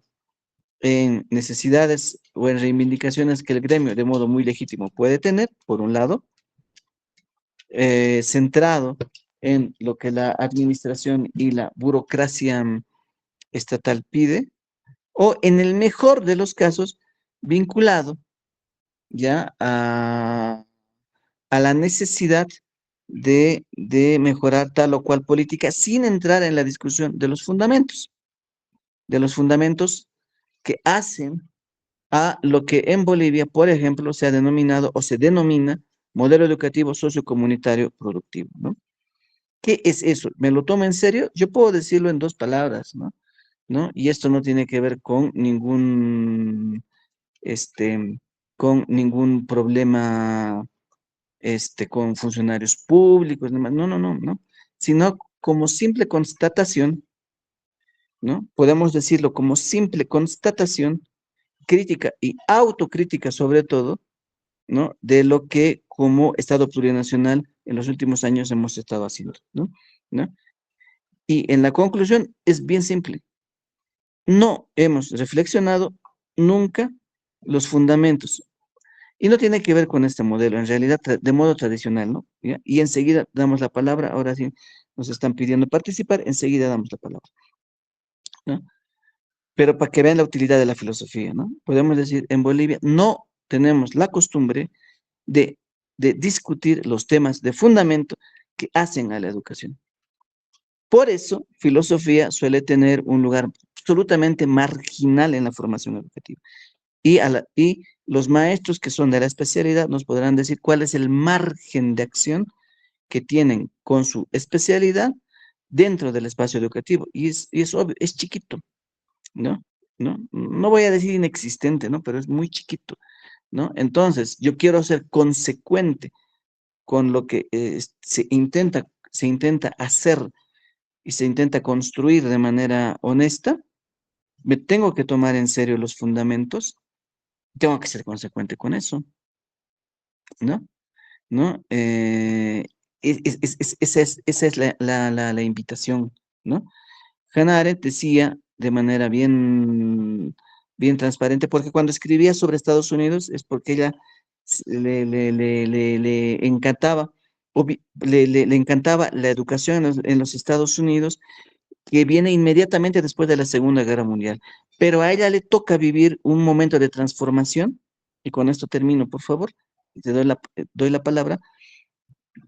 en necesidades o en reivindicaciones que el gremio de modo muy legítimo puede tener, por un lado, centrado en lo que la administración y la burocracia estatal pide, o en el mejor de los casos, vinculado ya a la necesidad de mejorar tal o cual política sin entrar en la discusión de los fundamentos que hacen a lo que en Bolivia, por ejemplo, se ha denominado o se denomina modelo educativo sociocomunitario productivo, ¿no? ¿Qué es eso? ¿Me lo tomo en serio? Yo puedo decirlo en dos palabras, ¿no? ¿No? Y esto no tiene que ver este, con ningún problema, con funcionarios públicos, no, no, no, no, sino como simple constatación, ¿no? Podemos decirlo como simple constatación crítica y autocrítica sobre todo, ¿no? De lo que como Estado plurinacional en los últimos años hemos estado haciendo, ¿no? ¿No? Y en la conclusión es bien simple. No hemos reflexionado nunca los fundamentos. Y no tiene que ver con este modelo, en realidad de modo tradicional, ¿no? ¿Ya? Y enseguida damos la palabra, ahora sí nos están pidiendo participar, enseguida damos la palabra, ¿no? Pero para que vean la utilidad de la filosofía, ¿no? Podemos decir, en Bolivia no tenemos la costumbre de, de discutir los temas de fundamento que hacen a la educación. Por eso, filosofía suele tener un lugar absolutamente marginal en la formación educativa. Y los maestros que son de la especialidad nos podrán decir cuál es el margen de acción que tienen con su especialidad dentro del espacio educativo. Y es obvio, es chiquito, ¿no? ¿No? No voy a decir inexistente, ¿no? Pero es muy chiquito, ¿no? Entonces, yo quiero ser consecuente con lo que se intenta hacer y se intenta construir de manera honesta, me tengo que tomar en serio los fundamentos, tengo que ser consecuente con eso, ¿no? ¿No? Esa es la invitación, ¿no? Hannah Arendt decía de manera bien transparente, porque cuando escribía sobre Estados Unidos es porque ella le encantaba, le encantaba la educación en los Estados Unidos, que viene inmediatamente después de la Segunda Guerra Mundial. Pero a ella le toca vivir un momento de transformación, y con esto termino, por favor, y te doy la palabra.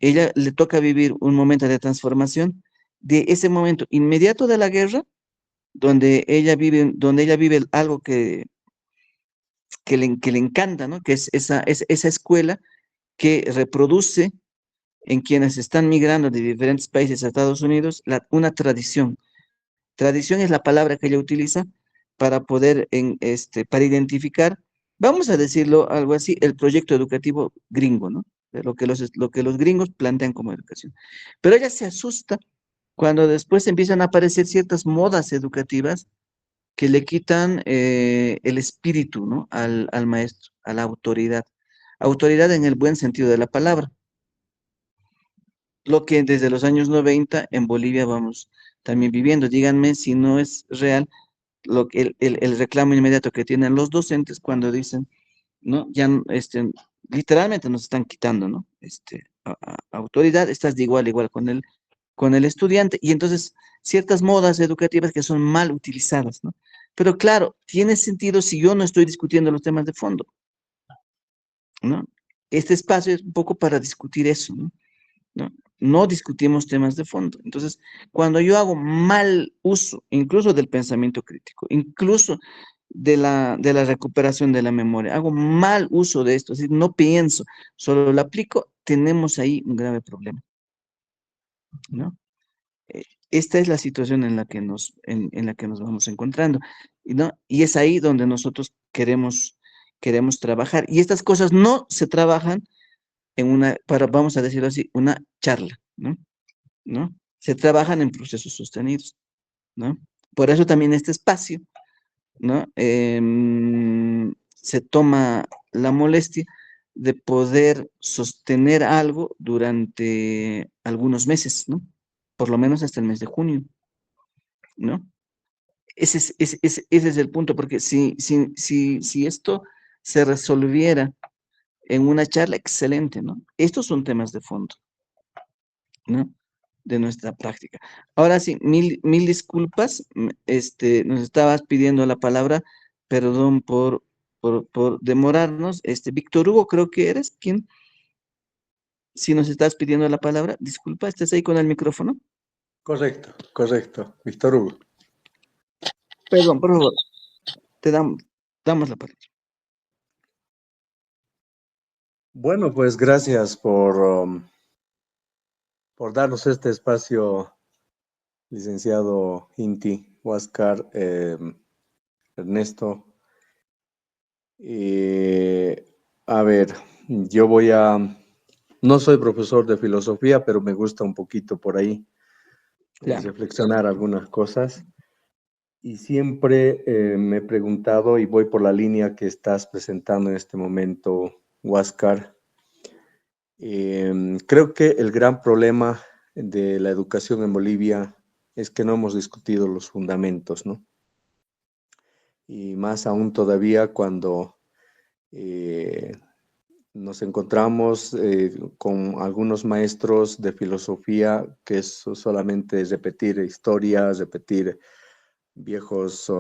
Ella le toca vivir un momento de transformación de ese momento inmediato de la guerra, donde ella vive algo que le encanta, ¿no? Que es esa escuela que reproduce en quienes están migrando de diferentes países a Estados Unidos una tradición. Tradición es la palabra que ella utiliza para poder, para identificar, vamos a decirlo algo así, el proyecto educativo gringo, ¿no? De lo que los gringos plantean como educación. Pero ella se asusta cuando después empiezan a aparecer ciertas modas educativas que le quitan el espíritu, ¿no? Al maestro, a la autoridad. Autoridad en el buen sentido de la palabra. Lo que desde los años 90 en Bolivia vamos también viviendo. Díganme si no es real el reclamo inmediato que tienen los docentes cuando dicen, ¿no? Ya, literalmente nos están quitando, ¿no? Autoridad, estás de igual a igual con el estudiante, y entonces ciertas modas educativas que son mal utilizadas, ¿no? Pero claro, tiene sentido si yo no estoy discutiendo los temas de fondo, ¿no? Este espacio es un poco para discutir eso, ¿no? ¿No? No discutimos temas de fondo. Entonces, cuando yo hago mal uso, incluso del pensamiento crítico, incluso de la recuperación de la memoria, hago mal uso de esto, es decir, no pienso, solo lo aplico, tenemos ahí un grave problema, ¿no? Esta es la situación en la que nos vamos encontrando, ¿no? Y es ahí donde nosotros queremos trabajar. Y estas cosas no se trabajan en vamos a decirlo así, una charla, ¿no? ¿No? Se trabajan en procesos sostenidos, ¿no? Por eso también este espacio, ¿no? Se toma la molestia de poder sostener algo durante algunos meses, ¿no? Por lo menos hasta el mes de junio, ¿no? Ese es el punto, porque si esto se resolviera en una charla, excelente, ¿no? Estos son temas de fondo, ¿no? De nuestra práctica. Ahora sí, mil disculpas, nos estabas pidiendo la palabra, perdón por demorarnos. Víctor Hugo, creo que eres quien, si nos estás pidiendo la palabra, disculpa, ¿estás ahí con el micrófono? Correcto, correcto. Víctor Hugo. Perdón, por favor, te damos la palabra. Bueno, pues gracias por darnos este espacio, licenciado Inti, Huáscar, Ernesto. A ver, no soy profesor de filosofía, pero me gusta un poquito por ahí Claro. reflexionar algunas cosas. Y siempre me he preguntado, y voy por la línea que estás presentando en este momento, Huáscar. Creo que el gran problema de la educación en Bolivia es que no hemos discutido los fundamentos, ¿no? Y más aún todavía cuando nos encontramos con algunos maestros de filosofía que es solamente repetir historias, repetir viejos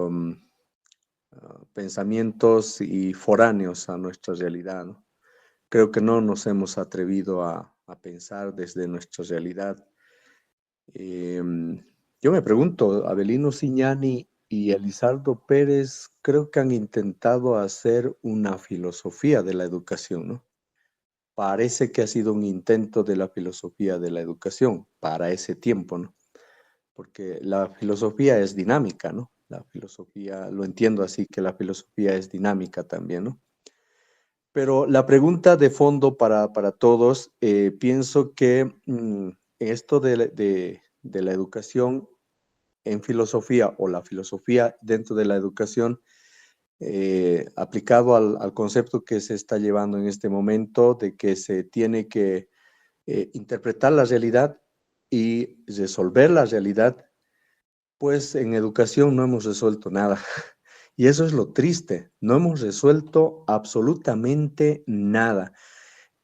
pensamientos y foráneos a nuestra realidad, ¿no? Creo que no nos hemos atrevido a pensar desde nuestra realidad. Yo me pregunto, Avelino Signani y Elizardo Pérez creo que han intentado hacer una filosofía de la educación, ¿no? Parece que ha sido un intento de la filosofía de la educación para ese tiempo, ¿no? Porque la filosofía es dinámica, ¿no? La filosofía, lo entiendo así, que la filosofía es dinámica también, ¿no? Pero la pregunta de fondo para todos, pienso que esto de la educación en filosofía o la filosofía dentro de la educación, aplicado al concepto que se está llevando en este momento de que se tiene que interpretar la realidad y resolver la realidad, pues en educación no hemos resuelto nada. Y eso es lo triste, no hemos resuelto absolutamente nada.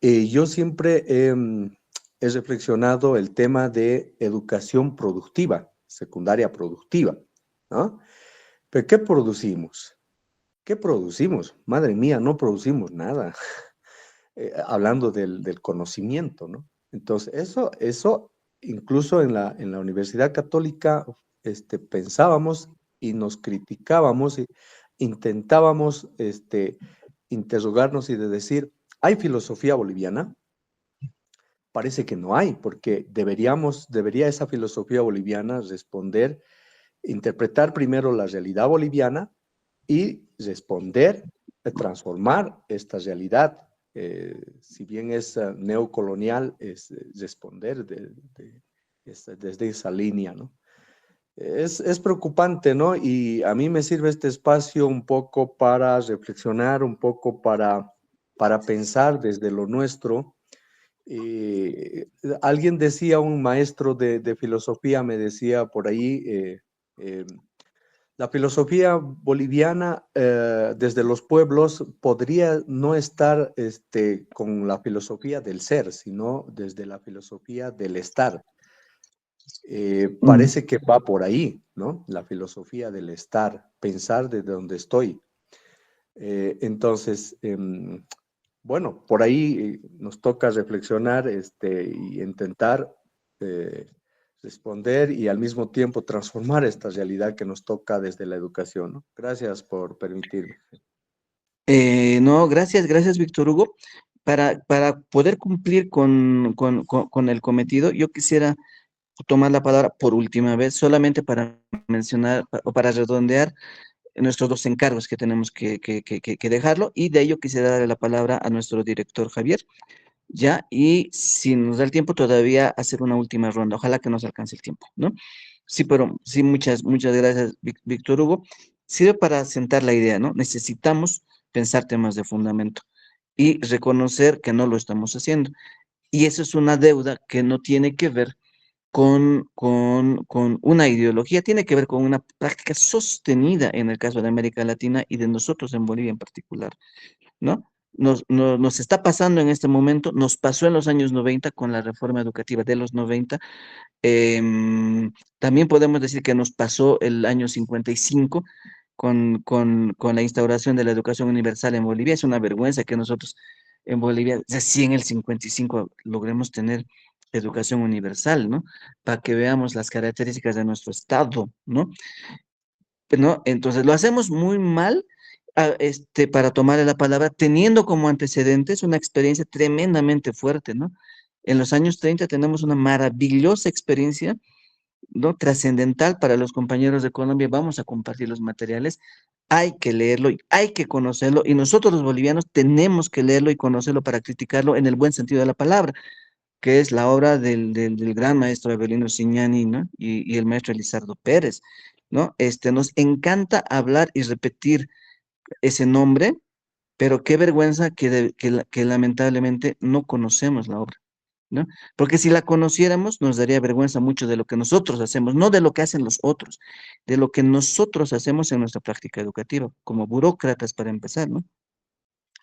Yo siempre he reflexionado el tema de educación productiva, secundaria productiva, ¿no? Pero ¿qué producimos? ¿Qué producimos? Madre mía, no producimos nada. Hablando del conocimiento, ¿no? Entonces, eso incluso en la Universidad Católica pensábamos y nos criticábamos y intentábamos interrogarnos y de decir, ¿hay filosofía boliviana? Parece que no hay, porque debería esa filosofía boliviana responder, interpretar primero la realidad boliviana y responder, transformar esta realidad. Si bien es neocolonial, es responder desde esa línea, ¿no? Es preocupante, ¿no? Y a mí me sirve este espacio un poco para reflexionar, un poco para pensar desde lo nuestro. Alguien decía, un maestro de filosofía me decía por ahí, la filosofía boliviana desde los pueblos podría no estar con la filosofía del ser, sino desde la filosofía del estar. parece que va por ahí, ¿no? La filosofía del estar, pensar desde donde estoy. Entonces, bueno, por ahí nos toca reflexionar y intentar responder y al mismo tiempo transformar esta realidad que nos toca desde la educación, ¿no? Gracias por permitirme. No, gracias, Víctor Hugo. Para poder cumplir con el cometido, yo quisiera tomar la palabra por última vez, solamente para mencionar o para redondear nuestros dos encargos que tenemos que dejarlo, y de ello quisiera darle la palabra a nuestro director Javier, ¿ya? Y si nos da el tiempo, todavía hacer una última ronda. Ojalá que nos alcance el tiempo, ¿no? Sí, pero sí, muchas gracias, Víctor Hugo. Sirve para sentar la idea, ¿no? Necesitamos pensar temas de fundamento y reconocer que no lo estamos haciendo. Y eso es una deuda que no tiene que ver con una ideología, tiene que ver con una práctica sostenida en el caso de América Latina y de nosotros en Bolivia en particular, ¿no? Nos está pasando en este momento, nos pasó en los años 90 con la reforma educativa de los 90. También podemos decir que nos pasó el año 55 con la instauración de la educación universal en Bolivia. Es una vergüenza que nosotros en Bolivia, sí en el 55 logremos tener educación universal, ¿no? Para que veamos las características de nuestro estado, ¿no? ¿No? Entonces lo hacemos muy mal, para tomar la palabra, teniendo como antecedentes una experiencia tremendamente fuerte, ¿no? En los años 30 tenemos una maravillosa experiencia, ¿no? Trascendental para los compañeros de Colombia. Vamos a compartir los materiales. Hay que leerlo, hay que conocerlo, y nosotros los bolivianos tenemos que leerlo y conocerlo para criticarlo en el buen sentido de la palabra, que es la obra del gran maestro Avelino Signani, ¿no? Y el maestro Elizardo Pérez, ¿no? Nos encanta hablar y repetir ese nombre, pero qué vergüenza que lamentablemente no conocemos la obra, ¿no? Porque si la conociéramos, nos daría vergüenza mucho de lo que nosotros hacemos, no de lo que hacen los otros, de lo que nosotros hacemos en nuestra práctica educativa, como burócratas para empezar, ¿no?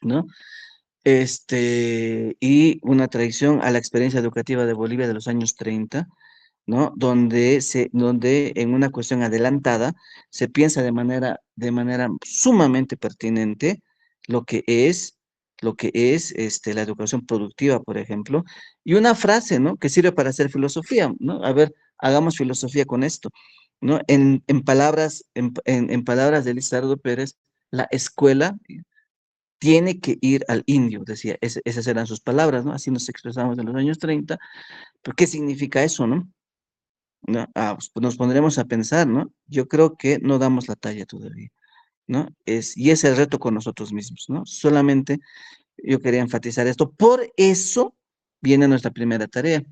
¿No? Y una traición a la experiencia educativa de Bolivia de los años 30, ¿no? Donde en una cuestión adelantada se piensa de manera sumamente pertinente lo que es, la educación productiva, por ejemplo, y una frase, ¿no? Que sirve para hacer filosofía, ¿no? A ver, hagamos filosofía con esto, ¿no? En palabras de Lizardo Pérez, la escuela tiene que ir al indio, decía, esas eran sus palabras, ¿no? Así nos expresamos en los años 30. ¿Pero qué significa eso, no? ¿No? Pues nos pondremos a pensar, ¿no? Yo creo que no damos la talla todavía, ¿no? Y es el reto con nosotros mismos, ¿no? Solamente yo quería enfatizar esto. Por eso viene nuestra primera tarea.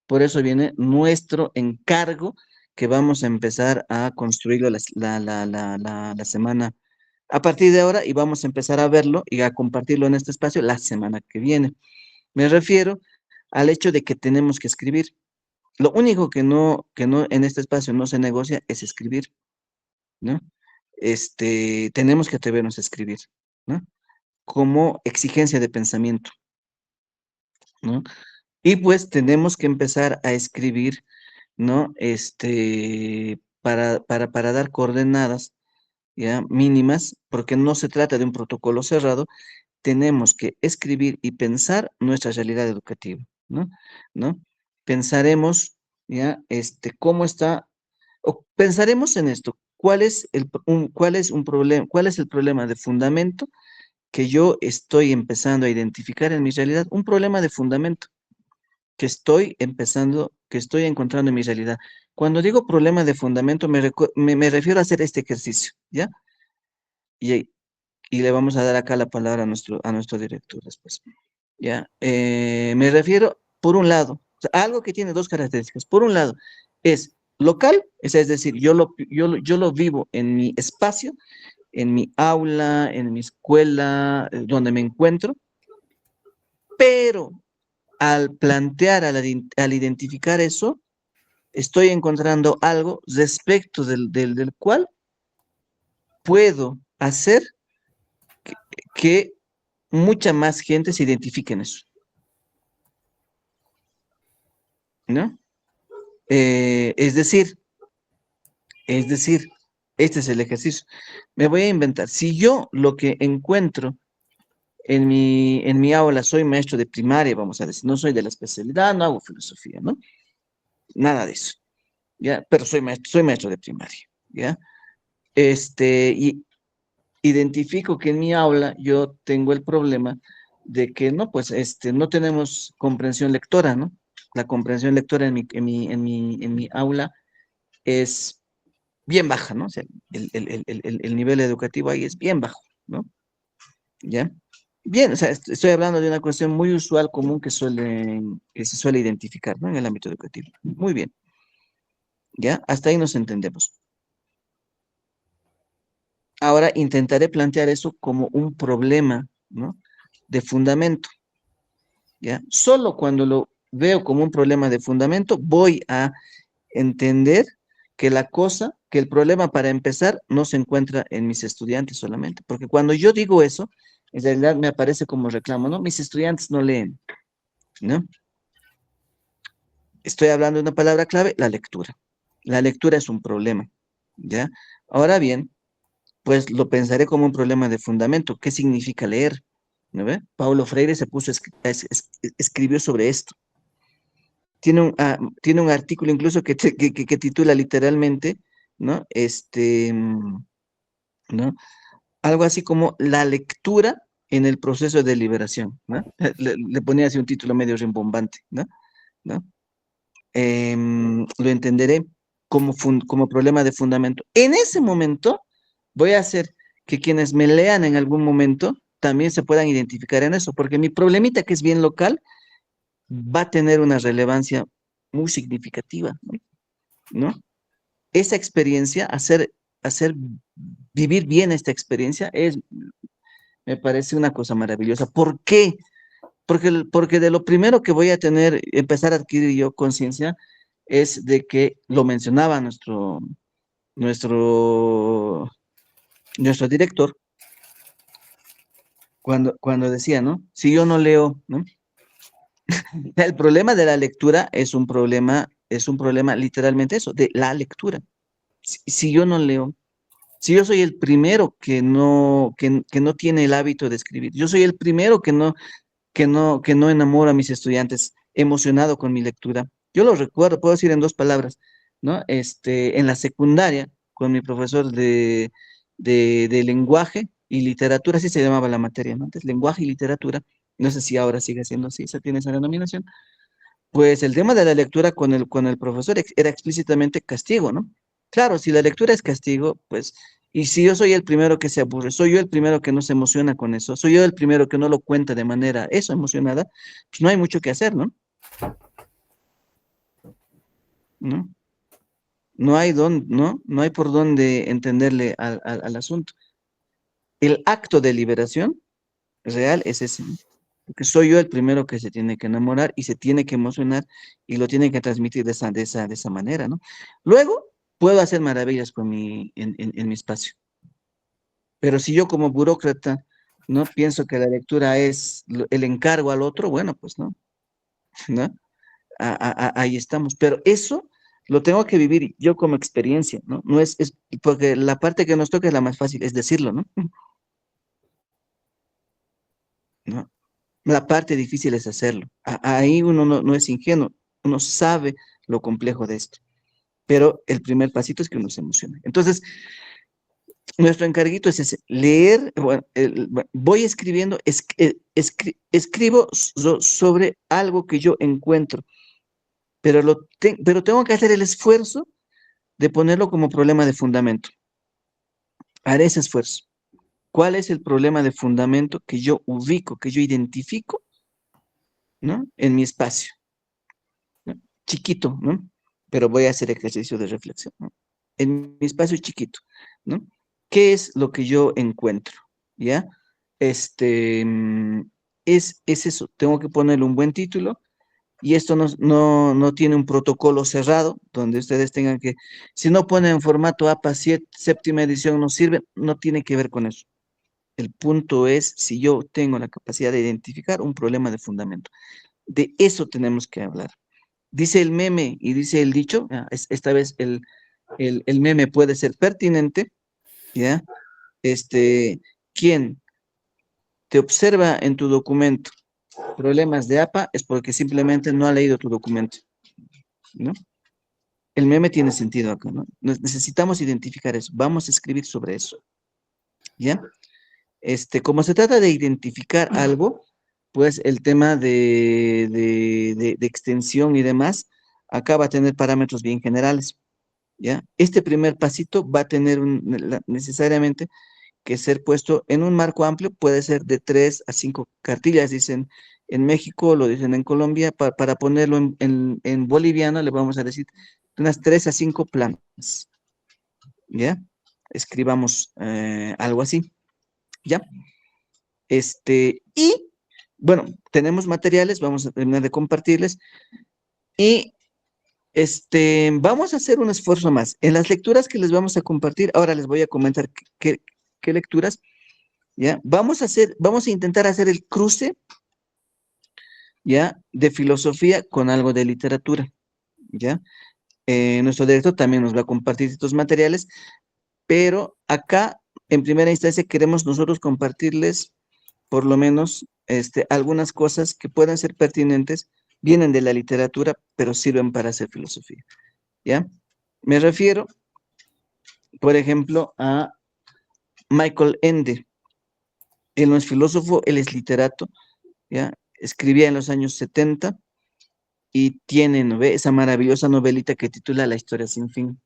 Por eso viene nuestro encargo, que vamos a empezar a construirlo la semana a partir de ahora, y vamos a empezar a verlo y a compartirlo en este espacio la semana que viene. Me refiero al hecho de que tenemos que escribir. Lo único que no en este espacio no se negocia es escribir, ¿no? Tenemos que atrevernos a escribir, ¿no? Como exigencia de pensamiento, ¿no? Y pues tenemos que empezar a escribir, ¿no? Para dar coordenadas, ya mínimas, porque no se trata de un protocolo cerrado. Tenemos que escribir y pensar nuestra realidad educativa, ¿no? ¿No? Pensaremos, ya, cómo está, o pensaremos en esto, cuál es el problema de fundamento que yo estoy empezando a identificar en mi realidad, un problema de fundamento que estoy encontrando en mi realidad. Cuando digo problema de fundamento, me refiero a hacer este ejercicio, ¿ya? Y, y le vamos a dar acá la palabra a nuestro director después. ¿Ya? Me refiero, por un lado, o sea, algo que tiene dos características. Por un lado, es local, es decir, yo lo vivo en mi espacio, en mi aula, en mi escuela, donde me encuentro, pero al plantear, al identificar eso, estoy encontrando algo respecto del cual puedo hacer que mucha más gente se identifique en eso, ¿no? Es decir, este es el ejercicio. Me voy a inventar. Si yo lo que encuentro en mi aula, soy maestro de primaria, vamos a decir, no soy de la especialidad, no hago filosofía, ¿no? Nada de eso, ¿ya? Pero soy maestro de primaria, ¿ya? Y identifico que en mi aula yo tengo el problema de que, no, pues, no tenemos comprensión lectora, ¿no? La comprensión lectora en mi aula es bien baja, ¿no? O sea, el nivel educativo ahí es bien bajo, ¿no? ¿Ya? Bien, o sea, estoy hablando de una cuestión muy usual, común, que se suele identificar, ¿no? En el ámbito educativo. Muy bien, ¿ya? Hasta ahí nos entendemos. Ahora intentaré plantear eso como un problema, ¿no? De fundamento, ¿ya? Solo cuando lo veo como un problema de fundamento, voy a entender que el problema para empezar no se encuentra en mis estudiantes solamente, porque cuando yo digo eso, en realidad me aparece como reclamo, ¿no? Mis estudiantes no leen, ¿no? Estoy hablando de una palabra clave, la lectura. La lectura es un problema, ¿ya? Ahora bien, pues lo pensaré como un problema de fundamento. ¿Qué significa leer? ¿No ve? Paulo Freire se puso, escribió sobre esto. Tiene un artículo incluso que titula literalmente, ¿no? ¿No? Algo así como la lectura en el proceso de liberación, ¿no? Le ponía así un título medio rimbombante, ¿no? ¿No? Lo entenderé como problema de fundamento. En ese momento voy a hacer que quienes me lean en algún momento también se puedan identificar en eso, porque mi problemita, que es bien local, va a tener una relevancia muy significativa, ¿no? ¿No? Esa experiencia, hacer vivir bien esta experiencia, me parece una cosa maravillosa. ¿Por qué? Porque de lo primero que voy a empezar a adquirir yo conciencia, es de que lo mencionaba nuestro, nuestro director, cuando decía, ¿no? Si yo no leo, ¿no? El problema de la lectura es un problema literalmente eso, de la lectura. Si yo no leo, si yo soy el primero que no tiene el hábito de escribir, yo soy el primero que no enamoro a mis estudiantes emocionado con mi lectura. Yo lo recuerdo, puedo decir en dos palabras, ¿no? En la secundaria, con mi profesor de lenguaje y literatura, así se llamaba la materia, ¿no? Antes, lenguaje y literatura, no sé si ahora sigue siendo así, tiene esa denominación. Pues el tema de la lectura con el profesor era explícitamente castigo, ¿no? Claro, si la lectura es castigo, pues, y si yo soy el primero que se aburre, soy yo el primero que no se emociona con eso, soy yo el primero que no lo cuenta de manera eso emocionada, pues no hay mucho que hacer, ¿no? ¿No? No hay por dónde entenderle al asunto. El acto de liberación real es ese, ¿no? Porque soy yo el primero que se tiene que enamorar y se tiene que emocionar y lo tiene que transmitir de esa manera, ¿no? Luego puedo hacer maravillas en mi espacio. Pero si yo como burócrata no pienso que la lectura es el encargo al otro, bueno, pues no, ¿no? Ahí estamos. Pero eso lo tengo que vivir yo como experiencia, ¿no? No porque la parte que nos toca es la más fácil, es decirlo, ¿no? ¿No? La parte difícil es hacerlo. Ahí uno no es ingenuo, uno sabe lo complejo de esto. Pero el primer pasito es que uno se emocione. Entonces, nuestro encarguito es ese, leer, bueno, voy escribiendo, escribo sobre algo que yo encuentro, pero tengo que hacer el esfuerzo de ponerlo como problema de fundamento. Haré ese esfuerzo. ¿Cuál es el problema de fundamento que yo ubico, que yo identifico, ¿no? En mi espacio, ¿no? Chiquito, ¿no? Pero voy a hacer ejercicio de reflexión, ¿no? En mi espacio chiquito, ¿no? ¿Qué es lo que yo encuentro? ¿Ya? Este, mm, es eso, tengo que ponerle un buen título y esto no tiene un protocolo cerrado donde ustedes tengan que, si no ponen en formato APA 7, séptima edición no sirve, no tiene que ver con eso. El punto es si yo tengo la capacidad de identificar un problema de fundamento. De eso tenemos que hablar. dice el meme y dice el dicho, esta vez el meme puede ser pertinente, ¿ya? Quien te observa en tu documento problemas de APA es porque simplemente no ha leído tu documento, ¿no? El meme tiene sentido acá, ¿no? Necesitamos identificar eso, vamos a escribir sobre eso, ¿ya? Como se trata de identificar algo, pues el tema de extensión y demás, acá va a tener parámetros bien generales, ¿ya? Este primer pasito va a tener necesariamente que ser puesto en un marco amplio, puede ser de 3 a 5 cartillas, dicen en México, lo dicen en Colombia, para ponerlo en boliviano, le vamos a decir unas 3 a 5 planas, ¿ya? Escribamos algo así, ¿ya? Y, bueno, tenemos materiales, vamos a terminar de compartirles, y vamos a hacer un esfuerzo más. En las lecturas que les vamos a compartir, ahora les voy a comentar qué lecturas, ¿ya? Vamos a intentar hacer el cruce, ¿ya? De filosofía con algo de literatura, ¿ya? Nuestro director también nos va a compartir estos materiales, pero acá, en primera instancia, queremos nosotros compartirles, por lo menos, algunas cosas que puedan ser pertinentes, vienen de la literatura, pero sirven para hacer filosofía, ¿ya? Me refiero, por ejemplo, a Michael Ende. Él no es filósofo, él es literato, ¿ya? Escribía en los años 70 y tiene esa maravillosa novelita que titula La historia sin fin,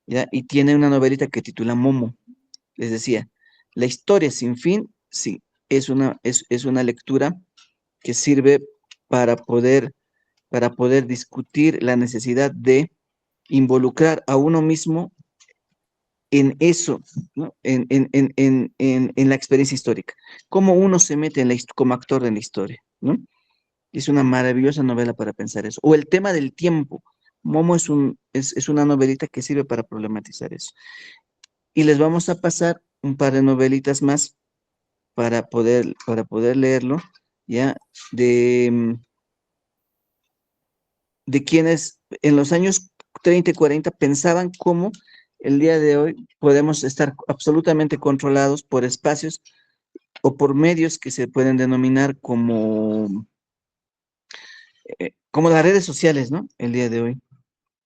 ¿ya? Y tiene una novelita que titula Momo. Les decía, La historia sin fin, sí, es una lectura que sirve para poder, discutir la necesidad de involucrar a uno mismo en eso, ¿no? En la experiencia histórica. Cómo uno se mete como actor en la historia, ¿no? Es una maravillosa novela para pensar eso. O el tema del tiempo. Momo es una novelita que sirve para problematizar eso. Y les vamos a pasar un par de novelitas más para poder leerlo, ¿ya? De quienes en los años 30 y 40 pensaban cómo el día de hoy podemos estar absolutamente controlados por espacios o por medios que se pueden denominar como las redes sociales, ¿no? El día de hoy,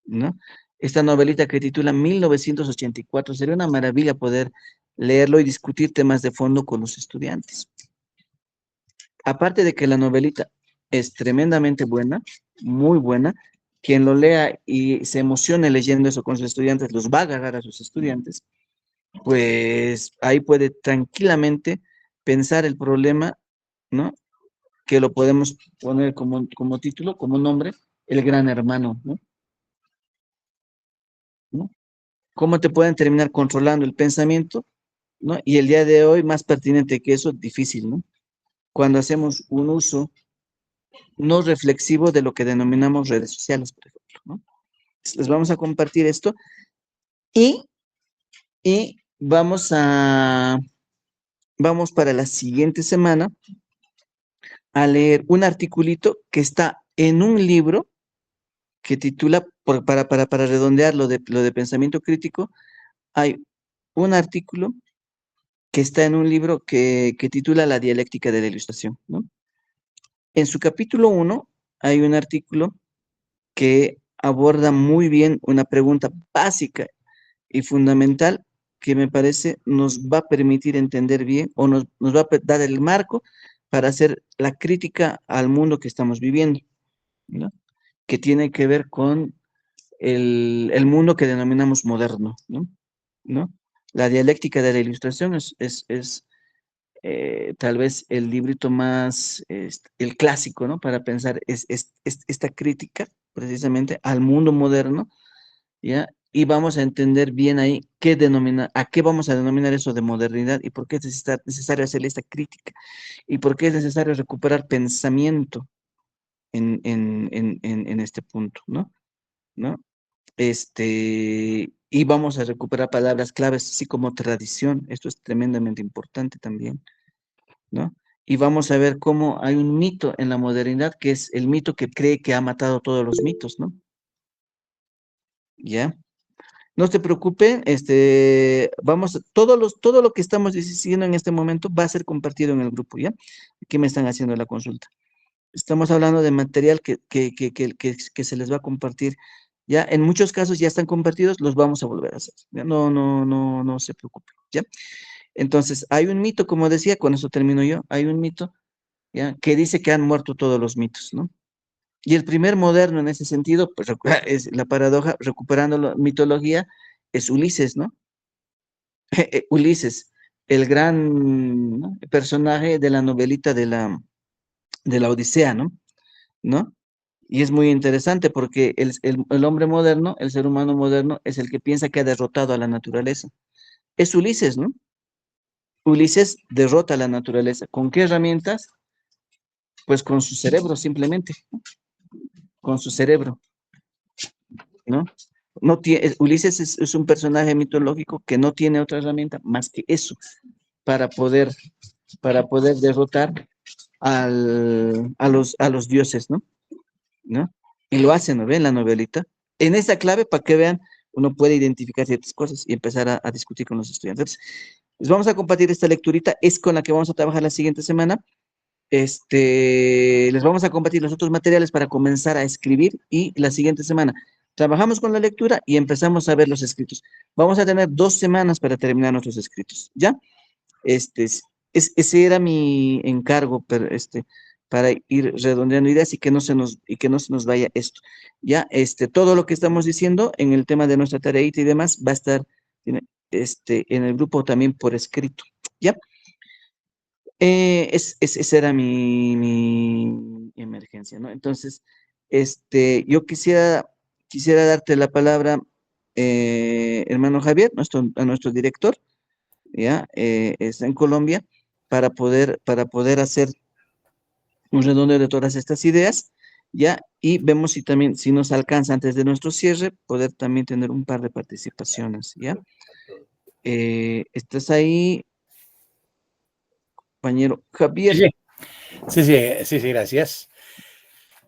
¿no? Esta novelita que titula 1984, sería una maravilla poder leerlo y discutir temas de fondo con los estudiantes. Aparte de que la novelita es tremendamente buena, muy buena, quien lo lea y se emocione leyendo eso con sus estudiantes, los va a agarrar a sus estudiantes, pues ahí puede tranquilamente pensar el problema, ¿no? Que lo podemos poner como título, como nombre, El Gran Hermano, ¿no? ¿No? ¿Cómo te pueden terminar controlando el pensamiento? ¿No? Y el día de hoy, más pertinente que eso, difícil, ¿no? Cuando hacemos un uso no reflexivo de lo que denominamos redes sociales, por ejemplo, ¿no? Les vamos a compartir esto y, vamos para la siguiente semana a leer un articulito que está en un libro que titula, para redondear lo de pensamiento crítico, hay un artículo que está en un libro que titula La dialéctica de la ilustración, ¿no? En su capítulo 1 hay un artículo que aborda muy bien una pregunta básica y fundamental que me parece nos va a permitir entender bien o nos va a dar el marco para hacer la crítica al mundo que estamos viviendo, ¿no? Que tiene que ver con el mundo que denominamos moderno, ¿no? ¿No? La dialéctica de la ilustración es tal vez el librito más, el clásico, ¿no? Para pensar esta crítica precisamente al mundo moderno, ¿ya? Y vamos a entender bien ahí a qué vamos a denominar eso de modernidad y por qué es necesario hacerle esta crítica y por qué es necesario recuperar pensamiento en este punto, ¿no? ¿No? Y vamos a recuperar palabras claves, así como tradición, esto es tremendamente importante también, ¿no? y vamos a ver cómo hay un mito en la modernidad, que es el mito que cree que ha matado todos los mitos, ¿no? ¿Ya? No se preocupen, todo lo que estamos diciendo en este momento va a ser compartido en el grupo, ¿ya? Aquí me están haciendo la consulta. Estamos hablando de material que se les va a compartir. Ya, en muchos casos ya están compartidos, los vamos a volver a hacer. ¿Ya? No se preocupen, ¿ya? Entonces, hay un mito, como decía, con eso termino yo, hay un mito, ¿ya? Que dice que han muerto todos los mitos, ¿no? Y el primer moderno en ese sentido, pues es la paradoja, recuperando la mitología, es Ulises, ¿no? Ulises, el gran, ¿no?, personaje de la novelita de la Odisea, ¿no? ¿No? Y es muy interesante porque el hombre moderno, el ser humano moderno, es el que piensa que ha derrotado a la naturaleza. Es Ulises, ¿no? Ulises derrota a la naturaleza. ¿Con qué herramientas? Pues con su cerebro, simplemente, ¿no? Con su cerebro, ¿no? No tiene, Ulises es un personaje mitológico que no tiene otra herramienta más que eso para poder derrotar a los dioses, ¿no? ¿No? Y lo hacen, ¿no ven la novelita? En esa clave, para que vean, uno puede identificar ciertas cosas y empezar a discutir con los estudiantes. Les vamos a compartir esta lecturita, es con la que vamos a trabajar la siguiente semana. Les vamos a compartir los otros materiales para comenzar a escribir y la siguiente semana trabajamos con la lectura y empezamos a ver los escritos. Vamos a tener 2 semanas para terminar nuestros escritos, ¿ya? Ese era mi encargo, pero para ir redondeando ideas y que no se nos vaya esto. Ya, todo lo que estamos diciendo en el tema de nuestra tareita y demás va a estar en el grupo también por escrito. ¿Ya? Esa era mi emergencia, ¿no? Entonces, yo quisiera darte la palabra, hermano Javier, a nuestro director, ¿ya? Está en Colombia, para poder hacer un redondeo de todas estas ideas, ¿ya? Y vemos si también, si nos alcanza antes de nuestro cierre, poder también tener un par de participaciones, ¿ya? ¿Estás ahí, compañero Javier? Sí, gracias.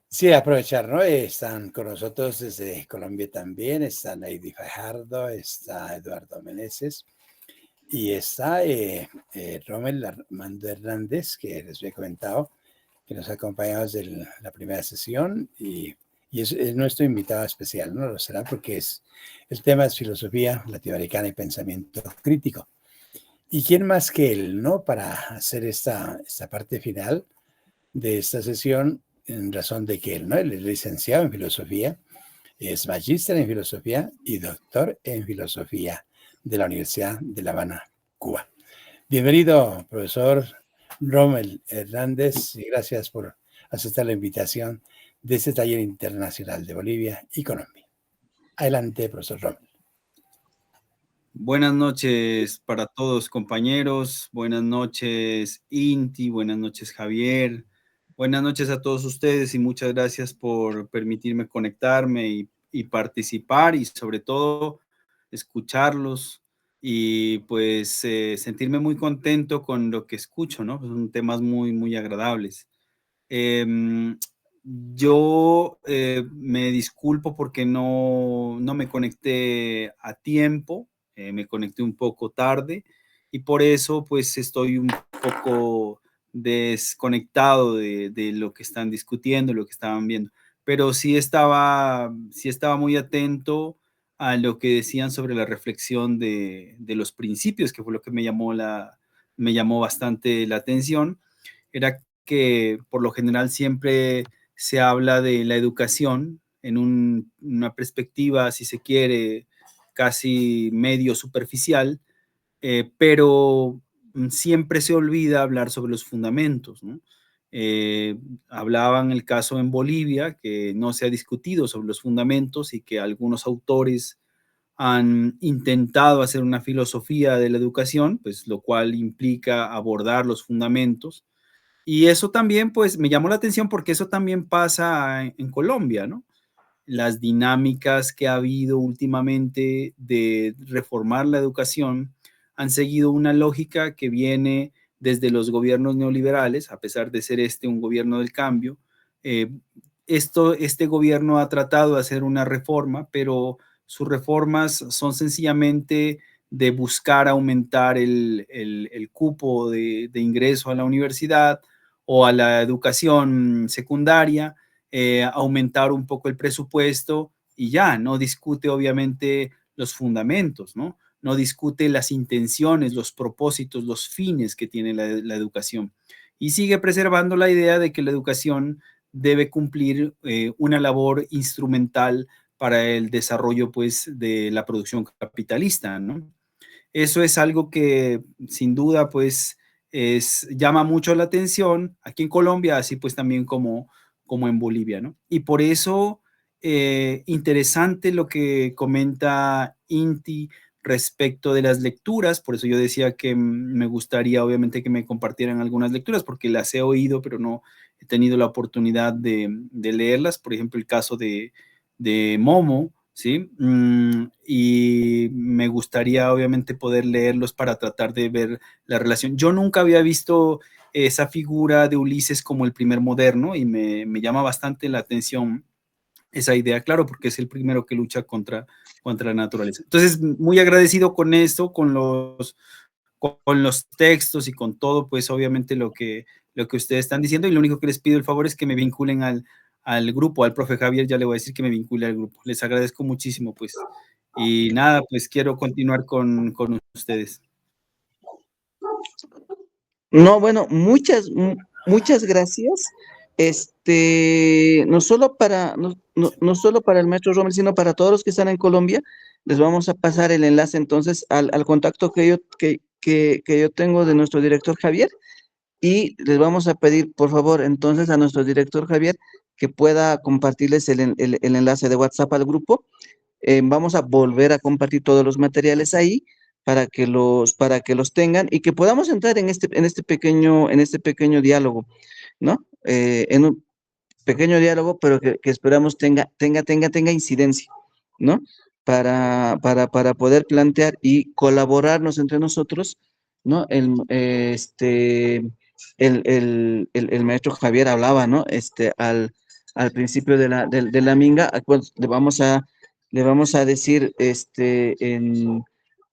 Sí, aprovechar, ¿no? Están con nosotros desde Colombia también, está Lady Fajardo, está Eduardo Meneses y está Rommel Armando Hernández, que les había comentado, que nos acompaña desde la primera sesión y es nuestro invitado especial, ¿no? Lo será porque el tema es filosofía latinoamericana y pensamiento crítico. ¿Y quién más que él, ¿no? Para hacer esta parte final de esta sesión, en razón de que él, ¿no? Él es licenciado en filosofía, es magíster en filosofía y doctor en filosofía de la Universidad de La Habana, Cuba. Bienvenido, profesor Rommel Hernández, y gracias por aceptar la invitación de este taller internacional de Bolivia y Colombia. Adelante, profesor Rommel. Buenas noches para todos, compañeros. Buenas noches, Inti. Buenas noches, Javier. Buenas noches a todos ustedes y muchas gracias por permitirme conectarme y participar y sobre todo escucharlos y pues sentirme muy contento con lo que escucho, ¿no? Son temas muy, muy agradables. Yo me disculpo porque no me conecté a tiempo, me conecté un poco tarde y por eso pues estoy un poco desconectado de lo que están discutiendo, lo que estaban viendo, pero sí estaba muy atento a lo que decían sobre la reflexión de los principios, que fue lo que me llamó bastante la atención. Era que por lo general siempre se habla de la educación en una perspectiva, si se quiere, casi medio superficial, pero siempre se olvida hablar sobre los fundamentos, ¿no? Hablaban el caso en Bolivia, que no se ha discutido sobre los fundamentos y que algunos autores han intentado hacer una filosofía de la educación, pues lo cual implica abordar los fundamentos. Y eso también, pues, me llamó la atención porque eso también pasa en Colombia, ¿no? Las dinámicas que ha habido últimamente de reformar la educación han seguido una lógica que viene desde los gobiernos neoliberales, a pesar de ser un gobierno del cambio. Este gobierno ha tratado de hacer una reforma, pero sus reformas son sencillamente de buscar aumentar el cupo de ingreso a la universidad o a la educación secundaria, aumentar un poco el presupuesto y ya, no discute obviamente los fundamentos, ¿no? No discute las intenciones, los propósitos, los fines que tiene la educación. Y sigue preservando la idea de que la educación debe cumplir una labor instrumental para el desarrollo, pues, de la producción capitalista, ¿no? Eso es algo que, sin duda, pues, llama mucho la atención aquí en Colombia, así pues también como en Bolivia, ¿no? Y por eso, interesante lo que comenta Inti respecto de las lecturas, por eso yo decía que me gustaría obviamente que me compartieran algunas lecturas, porque las he oído, pero no he tenido la oportunidad de leerlas. Por ejemplo, el caso de Momo, ¿sí? Y me gustaría obviamente poder leerlos para tratar de ver la relación. Yo nunca había visto esa figura de Ulises como el primer moderno y me llama bastante la atención esa idea, claro, porque es el primero que lucha contra la naturaleza. Entonces, muy agradecido con esto, con los textos y con todo, pues obviamente lo que ustedes están diciendo, y lo único que les pido el favor es que me vinculen al grupo, al profe Javier, ya le voy a decir que me vincule al grupo. Les agradezco muchísimo, pues. Y nada, pues quiero continuar con ustedes. No, bueno, muchas gracias. No solo no solo para el maestro Rommel, sino para todos los que están en Colombia. Les vamos a pasar el enlace entonces al contacto que yo tengo de nuestro director Javier, y les vamos a pedir, por favor, entonces a nuestro director Javier que pueda compartirles el enlace de WhatsApp al grupo. Vamos a volver a compartir todos los materiales ahí para que los tengan y que podamos entrar en este pequeño diálogo, ¿no? En un pequeño diálogo, pero que esperamos tenga incidencia, ¿no? Para poder plantear y colaborarnos entre nosotros, ¿no? El maestro Javier hablaba, ¿no? Al principio de la minga, pues, le vamos a decir,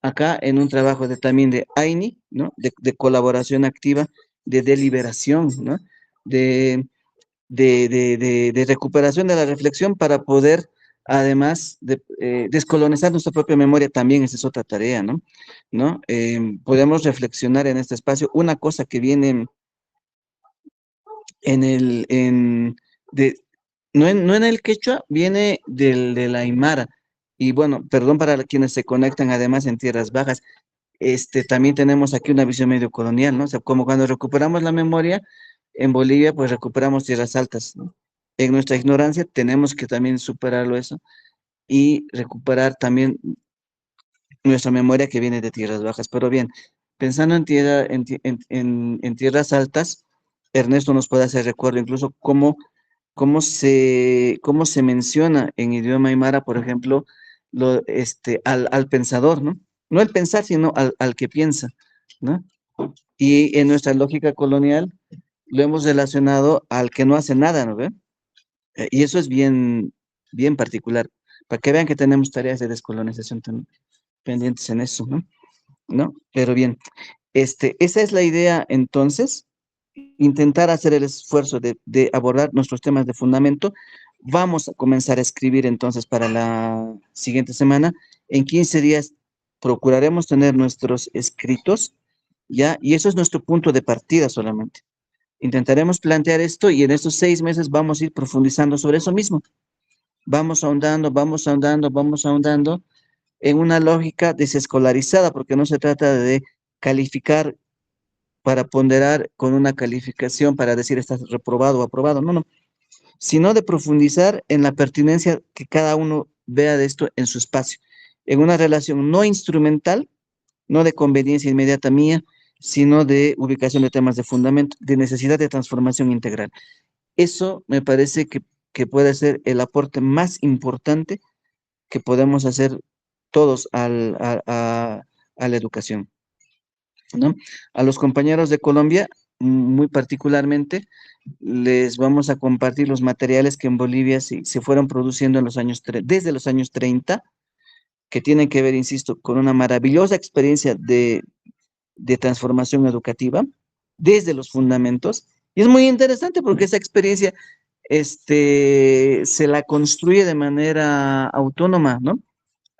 acá en un trabajo también de AINI, ¿no? De colaboración activa, de deliberación, ¿no? De recuperación de la reflexión para poder, además de descolonizar nuestra propia memoria, también esa es otra tarea, ¿no? ¿No? Podemos reflexionar en este espacio. Una cosa que viene no en el quechua, viene de la aymara. Y bueno, perdón para quienes se conectan además en tierras bajas. También tenemos aquí una visión medio colonial, ¿no? O sea, como cuando recuperamos la memoria, en Bolivia, pues recuperamos tierras altas, ¿no? En nuestra ignorancia tenemos que también superarlo eso y recuperar también nuestra memoria que viene de tierras bajas. Pero bien, pensando en tierras altas, Ernesto nos puede hacer recuerdo incluso cómo se menciona en idioma aymara, por ejemplo, al pensador, ¿no? No el pensar, sino al que piensa, ¿no? Y en nuestra lógica colonial lo hemos relacionado al que no hace nada, ¿no ve? Y eso es bien particular, para que vean que tenemos tareas de descolonización pendientes en eso, ¿no? ¿No? Pero bien, esa es la idea entonces, intentar hacer el esfuerzo de abordar nuestros temas de fundamento. Vamos a comenzar a escribir entonces para la siguiente semana. En 15 días procuraremos tener nuestros escritos, ¿ya? Y eso es nuestro punto de partida solamente. Intentaremos plantear esto y en estos 6 meses vamos a ir profundizando sobre eso mismo. Vamos ahondando, vamos ahondando, vamos ahondando en una lógica desescolarizada, porque no se trata de calificar para ponderar con una calificación para decir estás reprobado o aprobado, no, no, sino de profundizar en la pertinencia que cada uno vea de esto en su espacio, en una relación no instrumental, no de conveniencia inmediata mía, sino de ubicación de temas de fundamento, de necesidad de transformación integral. Eso me parece que puede ser el aporte más importante que podemos hacer todos a la educación. ¿no? A los compañeros de Colombia, muy particularmente, les vamos a compartir los materiales que en Bolivia se fueron produciendo en desde los años 30, que tienen que ver, insisto, con una maravillosa experiencia de transformación educativa desde los fundamentos. Y es muy interesante porque esa experiencia se la construye de manera autónoma, ¿no?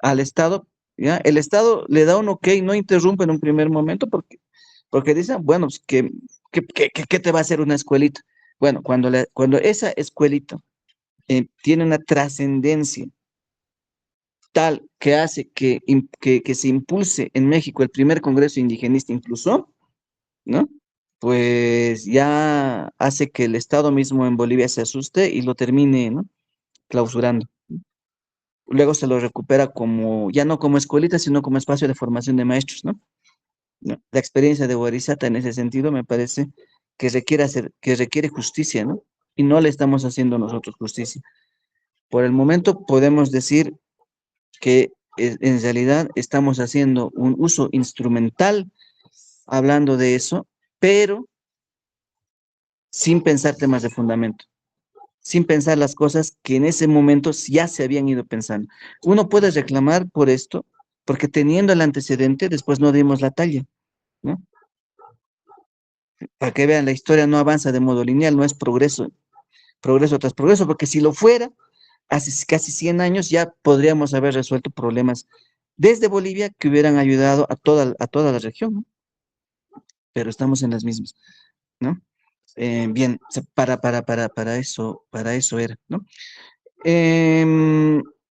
Al Estado, ¿ya? El Estado le da un ok, no interrumpe en un primer momento porque dicen, bueno, pues, ¿qué te va a hacer una escuelita? Bueno, cuando esa escuelita tiene una trascendencia tal que hace que se impulse en México el primer Congreso Indigenista incluso, ¿no? Pues ya hace que el Estado mismo en Bolivia se asuste y lo termine, ¿no? Clausurando. Luego se lo recupera ya no como escuelita, sino como espacio de formación de maestros, ¿no? ¿No? La experiencia de Guarizata en ese sentido me parece que requiere justicia, ¿no? Y no le estamos haciendo nosotros justicia. Por el momento podemos decir que en realidad estamos haciendo un uso instrumental hablando de eso, pero sin pensar temas de fundamento, sin pensar las cosas que en ese momento ya se habían ido pensando. Uno puede reclamar por esto, porque teniendo el antecedente, después no dimos la talla, ¿no? Para que vean, la historia no avanza de modo lineal, no es progreso tras progreso, porque si lo fuera, hace casi 100 años ya podríamos haber resuelto problemas desde Bolivia que hubieran ayudado a toda la región, ¿no? Pero estamos en las mismas, ¿no? Bien, para eso era, ¿no?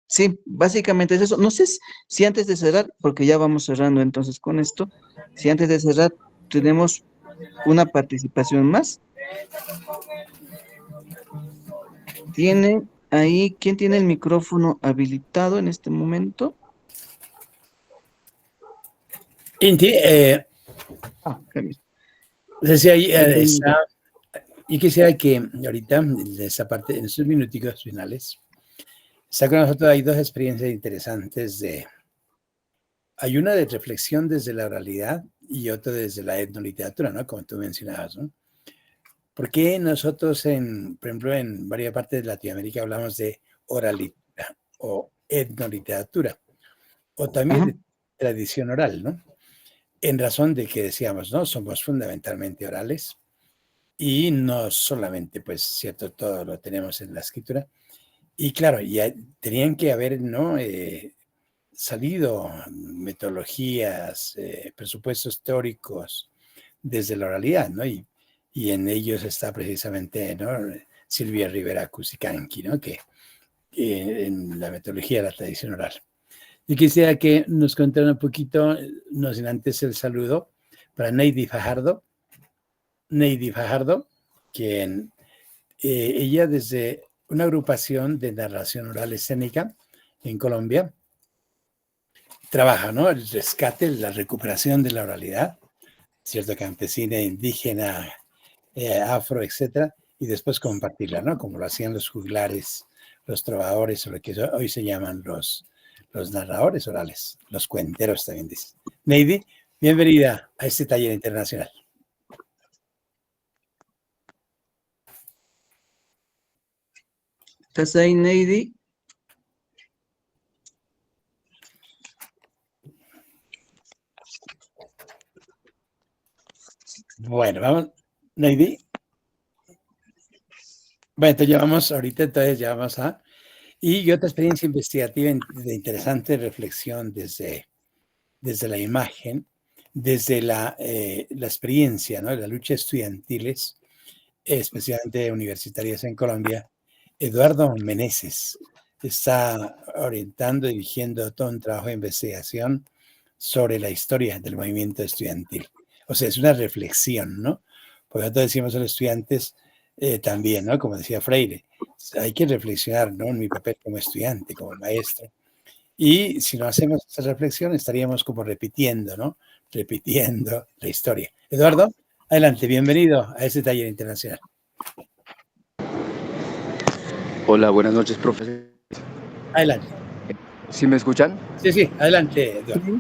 Sí, básicamente es eso. No sé si antes de cerrar, porque ya vamos cerrando entonces con esto, si antes de cerrar tenemos una participación más. ¿Quién tiene el micrófono habilitado en este momento? Inti, Javier. decía, yo quisiera que ahorita, en esa parte, en estos minuticos finales, está con nosotros, hay dos experiencias interesantes hay una de reflexión desde la oralidad y otra desde la etnoliteratura, ¿no? Como tú mencionabas, ¿no? ¿Por qué nosotros, por ejemplo, en varias partes de Latinoamérica hablamos de oralidad o etnoliteratura? O también de tradición oral, ¿no? En razón de que decíamos, ¿no? Somos fundamentalmente orales y no solamente, pues, cierto, todo lo tenemos en la escritura. Y claro, ya tenían que haber, ¿no? Salido metodologías, presupuestos teóricos desde la oralidad, ¿no? Y en ellos está precisamente, ¿no? Silvia Rivera Cusicanqui, ¿no? Que en la metodología de la tradición oral. Y quisiera que nos contara un poquito, no sin antes el saludo, para Neidi Fajardo. Neidi Fajardo, quien ella desde una agrupación de narración oral escénica en Colombia, trabaja, ¿no? El rescate, la recuperación de la oralidad, cierto, campesina, indígena, afro, etcétera, y después compartirla, ¿no? Como lo hacían los juglares, los trovadores, o lo que hoy se llaman los narradores orales, los cuenteros también dicen. Neidi, bienvenida a este taller internacional. ¿Estás ahí, Neidi? Bueno, vamos, Neidi. Bueno, entonces ya vamos a... Y otra experiencia investigativa de interesante reflexión desde la imagen, desde la experiencia, ¿no? La lucha estudiantiles, especialmente universitarias en Colombia. Eduardo Meneses está orientando y dirigiendo todo un trabajo de investigación sobre la historia del movimiento estudiantil. O sea, es una reflexión, ¿no? Porque nosotros decimos a los estudiantes también, ¿no? Como decía Freire, hay que reflexionar, ¿no? En mi papel como estudiante, como maestro. Y si no hacemos esa reflexión, estaríamos como repitiendo, ¿no? Repitiendo la historia. Eduardo, adelante, bienvenido a este taller internacional. Hola, buenas noches, profesor. Adelante. ¿Sí me escuchan? Sí, adelante, Eduardo.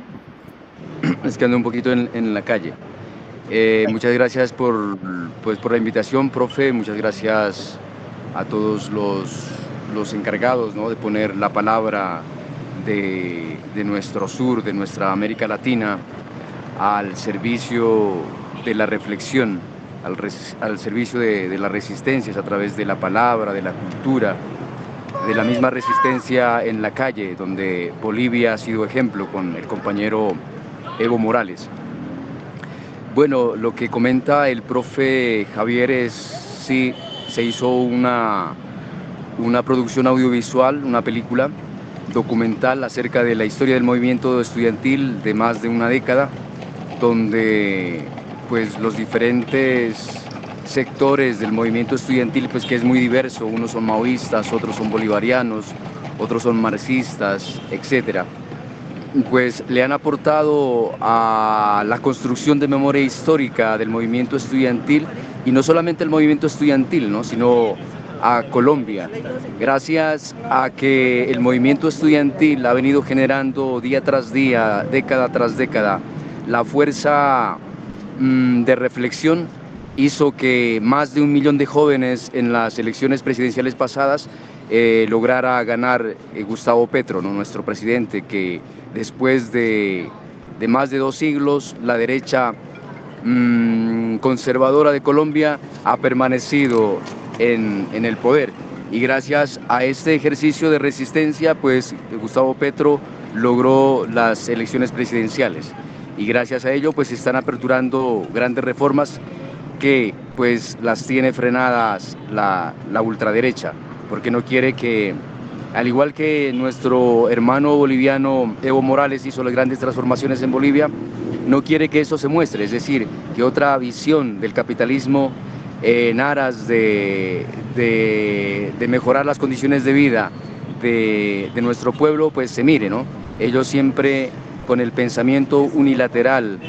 Es que ando un poquito en la calle. Muchas gracias por la invitación, profe. Muchas gracias a todos los encargados, ¿no?, de poner la palabra de nuestro sur, de nuestra América Latina, al servicio de la reflexión, al servicio de las resistencias a través de la palabra, de la cultura, de la misma resistencia en la calle, donde Bolivia ha sido ejemplo con el compañero Evo Morales. Bueno, lo que comenta el profe Javier es, sí, se hizo una producción audiovisual, una película documental acerca de la historia del movimiento estudiantil de más de una década, donde pues los diferentes sectores del movimiento estudiantil, pues que es muy diverso, unos son maoístas, otros son bolivarianos, otros son marxistas, etcétera, pues le han aportado a la construcción de memoria histórica del movimiento estudiantil, y no solamente el movimiento estudiantil, ¿no?, sino a Colombia, gracias a que el movimiento estudiantil ha venido generando día tras día, década tras década, la fuerza de reflexión. Hizo que más de 1 millón de jóvenes en las elecciones presidenciales pasadas lograra ganar Gustavo Petro, ¿no?, nuestro presidente, que después de más de 2 siglos, la derecha conservadora de Colombia ha permanecido en el poder. Y gracias a este ejercicio de resistencia, pues Gustavo Petro logró las elecciones presidenciales. Y gracias a ello, pues se están aperturando grandes reformas que pues las tiene frenadas la ultraderecha, porque no quiere que, al igual que nuestro hermano boliviano Evo Morales hizo las grandes transformaciones en Bolivia, no quiere que eso se muestre, es decir, que otra visión del capitalismo en aras de mejorar las condiciones de vida de nuestro pueblo, pues se mire, ¿no? Ellos siempre con el pensamiento unilateral,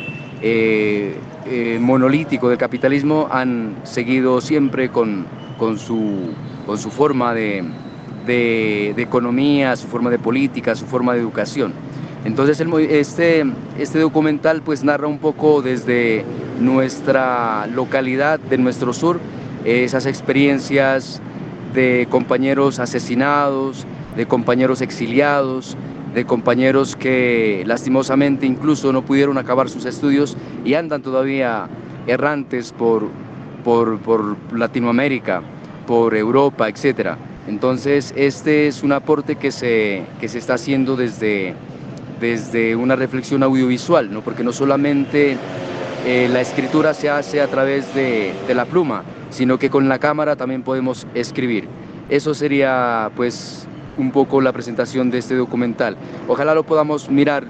monolítico del capitalismo, han seguido siempre con su forma de economía, su forma de política, su forma de educación. Entonces este documental pues narra un poco desde nuestra localidad, de nuestro sur, esas experiencias de compañeros asesinados, de compañeros exiliados, de compañeros que lastimosamente incluso no pudieron acabar sus estudios y andan todavía errantes por Latinoamérica, por Europa, etc. Entonces este es un aporte que se está haciendo desde una reflexión audiovisual, ¿no?, porque no solamente la escritura se hace a través de la pluma, sino que con la cámara también podemos escribir. Eso sería pues un poco la presentación de este documental. Ojalá lo podamos mirar,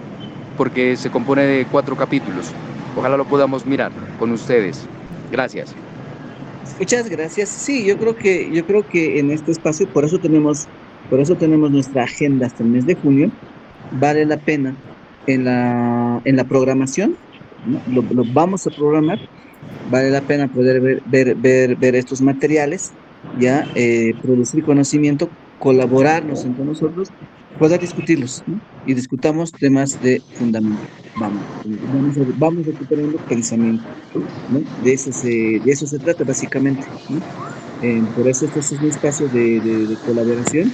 porque se compone de 4 capítulos. Ojalá lo podamos mirar con ustedes. Gracias. Muchas gracias. Sí, yo creo que en este espacio, por eso tenemos nuestra agenda hasta el mes de junio. Vale la pena en la programación, ¿no? Lo vamos a programar. Vale la pena poder ver estos materiales, ya producir conocimiento, colaborarnos entre nosotros, poder discutirlos, ¿no? Y discutamos temas de fundamento. Vamos recuperando pensamiento, ¿no? De eso se trata básicamente, ¿no? Por eso este es un espacio de colaboración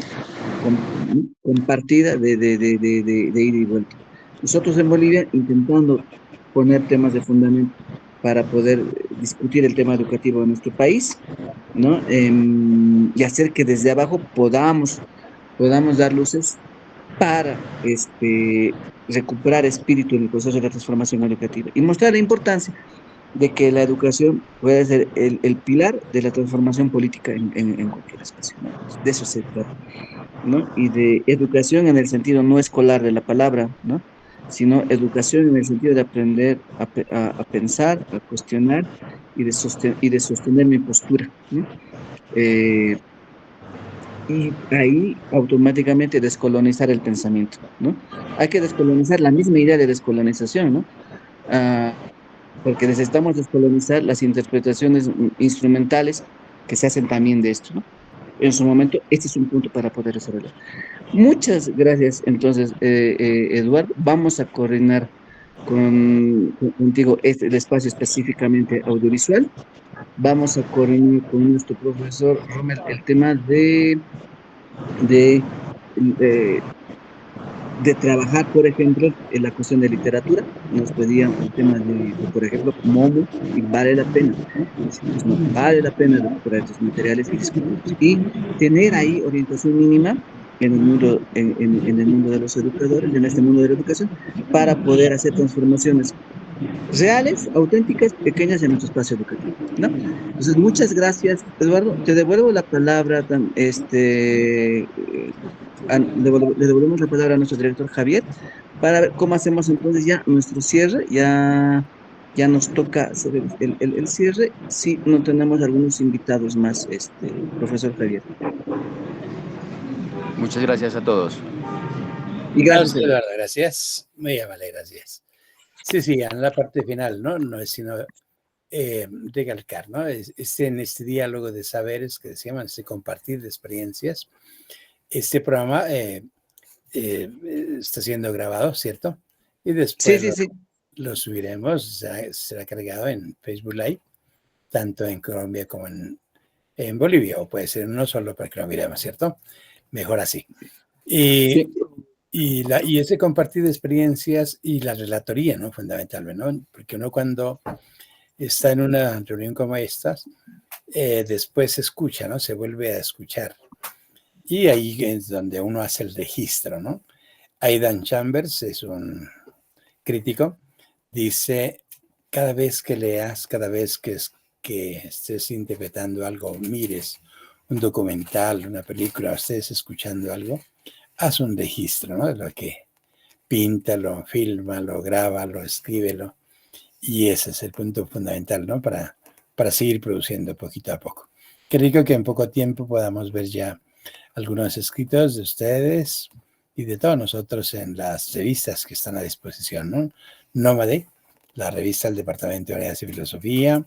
compartida, de ida y vuelta. Nosotros en Bolivia intentando poner temas de fundamento para poder discutir el tema educativo de nuestro país, ¿no? Y hacer que desde abajo podamos dar luces para recuperar espíritu en el proceso de la transformación educativa y mostrar la importancia de que la educación puede ser el pilar de la transformación política en cualquier espacio, ¿no? De eso se trata, ¿no? Y de educación en el sentido no escolar de la palabra, ¿no?, sino educación en el sentido de aprender a pensar, a cuestionar y de sostener mi postura, ¿no? Y ahí automáticamente descolonizar el pensamiento, ¿no? Hay que descolonizar la misma idea de descolonización, ¿no? Porque necesitamos descolonizar las interpretaciones instrumentales que se hacen también de esto, ¿no? En su momento, este es un punto para poder desarrollar. Muchas gracias, entonces, Eduardo. Vamos a coordinar contigo el espacio específicamente audiovisual. Vamos a coordinar con nuestro profesor Rommel el tema de, eh, de trabajar, por ejemplo, en la cuestión de literatura. Nos pedían el tema por ejemplo, Momo, y vale la pena, ¿no? Decimos, no, vale la pena recuperar estos materiales y discutirlos. Y tener ahí orientación mínima en el mundo, en el mundo de los educadores, en este mundo de la educación, para poder hacer transformaciones reales, auténticas, pequeñas en nuestro espacio educativo, ¿no? Entonces, muchas gracias, Eduardo. Te devuelvo la palabra, le devolvemos la palabra a nuestro director Javier para ver cómo hacemos entonces ya nuestro cierre. Ya nos toca hacer el cierre si no tenemos algunos invitados más, profesor Javier. Muchas gracias a todos. Y gracias, No, Eduardo. Eduardo, gracias. Muy amable, gracias. Sí, sí, en la parte final, ¿no? No es sino recalcar, ¿no? En este diálogo de saberes que decíamos, este compartir de experiencias, este programa está siendo grabado, ¿cierto? Y después Sí. lo subiremos, será cargado en Facebook Live, tanto en Colombia como en Bolivia, o puede ser uno solo para que lo miremos, ¿cierto? Mejor así. Sí. Y ese compartir de experiencias y la relatoría, ¿no? Fundamentalmente, ¿no? Porque uno cuando está en una reunión como estas, después se escucha, ¿no? Se vuelve a escuchar. Y ahí es donde uno hace el registro, ¿no? Aidan Chambers es un crítico, dice, cada vez que leas, cada vez que estés interpretando algo, mires un documental, una película, estés escuchando algo, haz un registro, ¿no? De lo que píntalo, fílmalo, grábalo, escríbelo. Y ese es el punto fundamental, ¿no? Para seguir produciendo poquito a poco. Qué rico que en poco tiempo podamos ver ya algunos escritos de ustedes y de todos nosotros en las revistas que están a disposición, ¿no? Nómade, la revista del Departamento de Humanidades y Filosofía,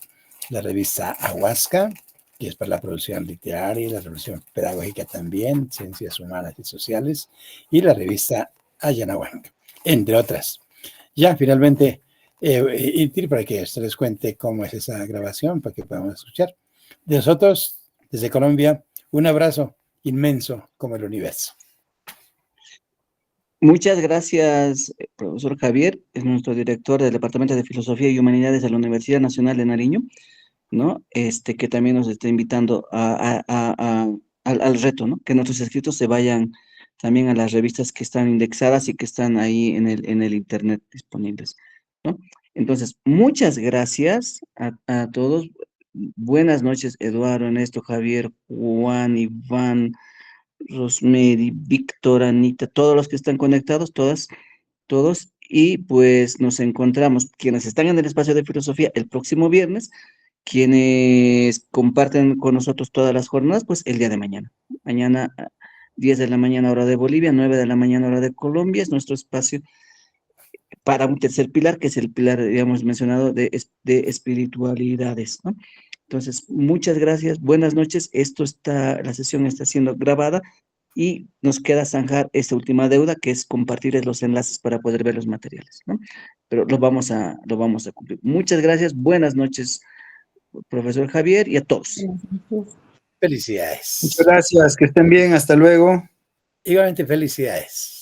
la revista Ahuasca, que es para la producción literaria y la producción pedagógica también, Ciencias Humanas y Sociales, y la revista Ayanahuanca, entre otras. Ya, finalmente, Itir, para que usted les cuente cómo es esa grabación, para que podamos escuchar. De nosotros, desde Colombia, un abrazo inmenso como el universo. Muchas gracias, profesor Javier, es nuestro director del Departamento de Filosofía y Humanidades de la Universidad Nacional de Nariño, ¿no? Que también nos está invitando al reto, ¿no? Que nuestros escritos se vayan también a las revistas que están indexadas y que están ahí en el internet disponibles, ¿no? Entonces, muchas gracias a todos. Buenas noches, Eduardo, Ernesto, Javier, Juan, Iván, Rosemary, Víctor, Anita, todos los que están conectados, todos, y pues nos encontramos, quienes están en el espacio de filosofía, el próximo viernes, quienes comparten con nosotros todas las jornadas, pues el día de mañana. Mañana, 10 de la mañana hora de Bolivia, 9 de la mañana hora de Colombia, es nuestro espacio para un tercer pilar, que es el pilar, digamos, mencionado de espiritualidades, ¿no? Entonces, muchas gracias, buenas noches. La sesión está siendo grabada y nos queda zanjar esta última deuda, que es compartir los enlaces para poder ver los materiales, ¿no? Pero lo vamos a cumplir. Muchas gracias, buenas noches, profesor Javier, y a todos. Felicidades. Muchas gracias, que estén bien, hasta luego. Igualmente, felicidades.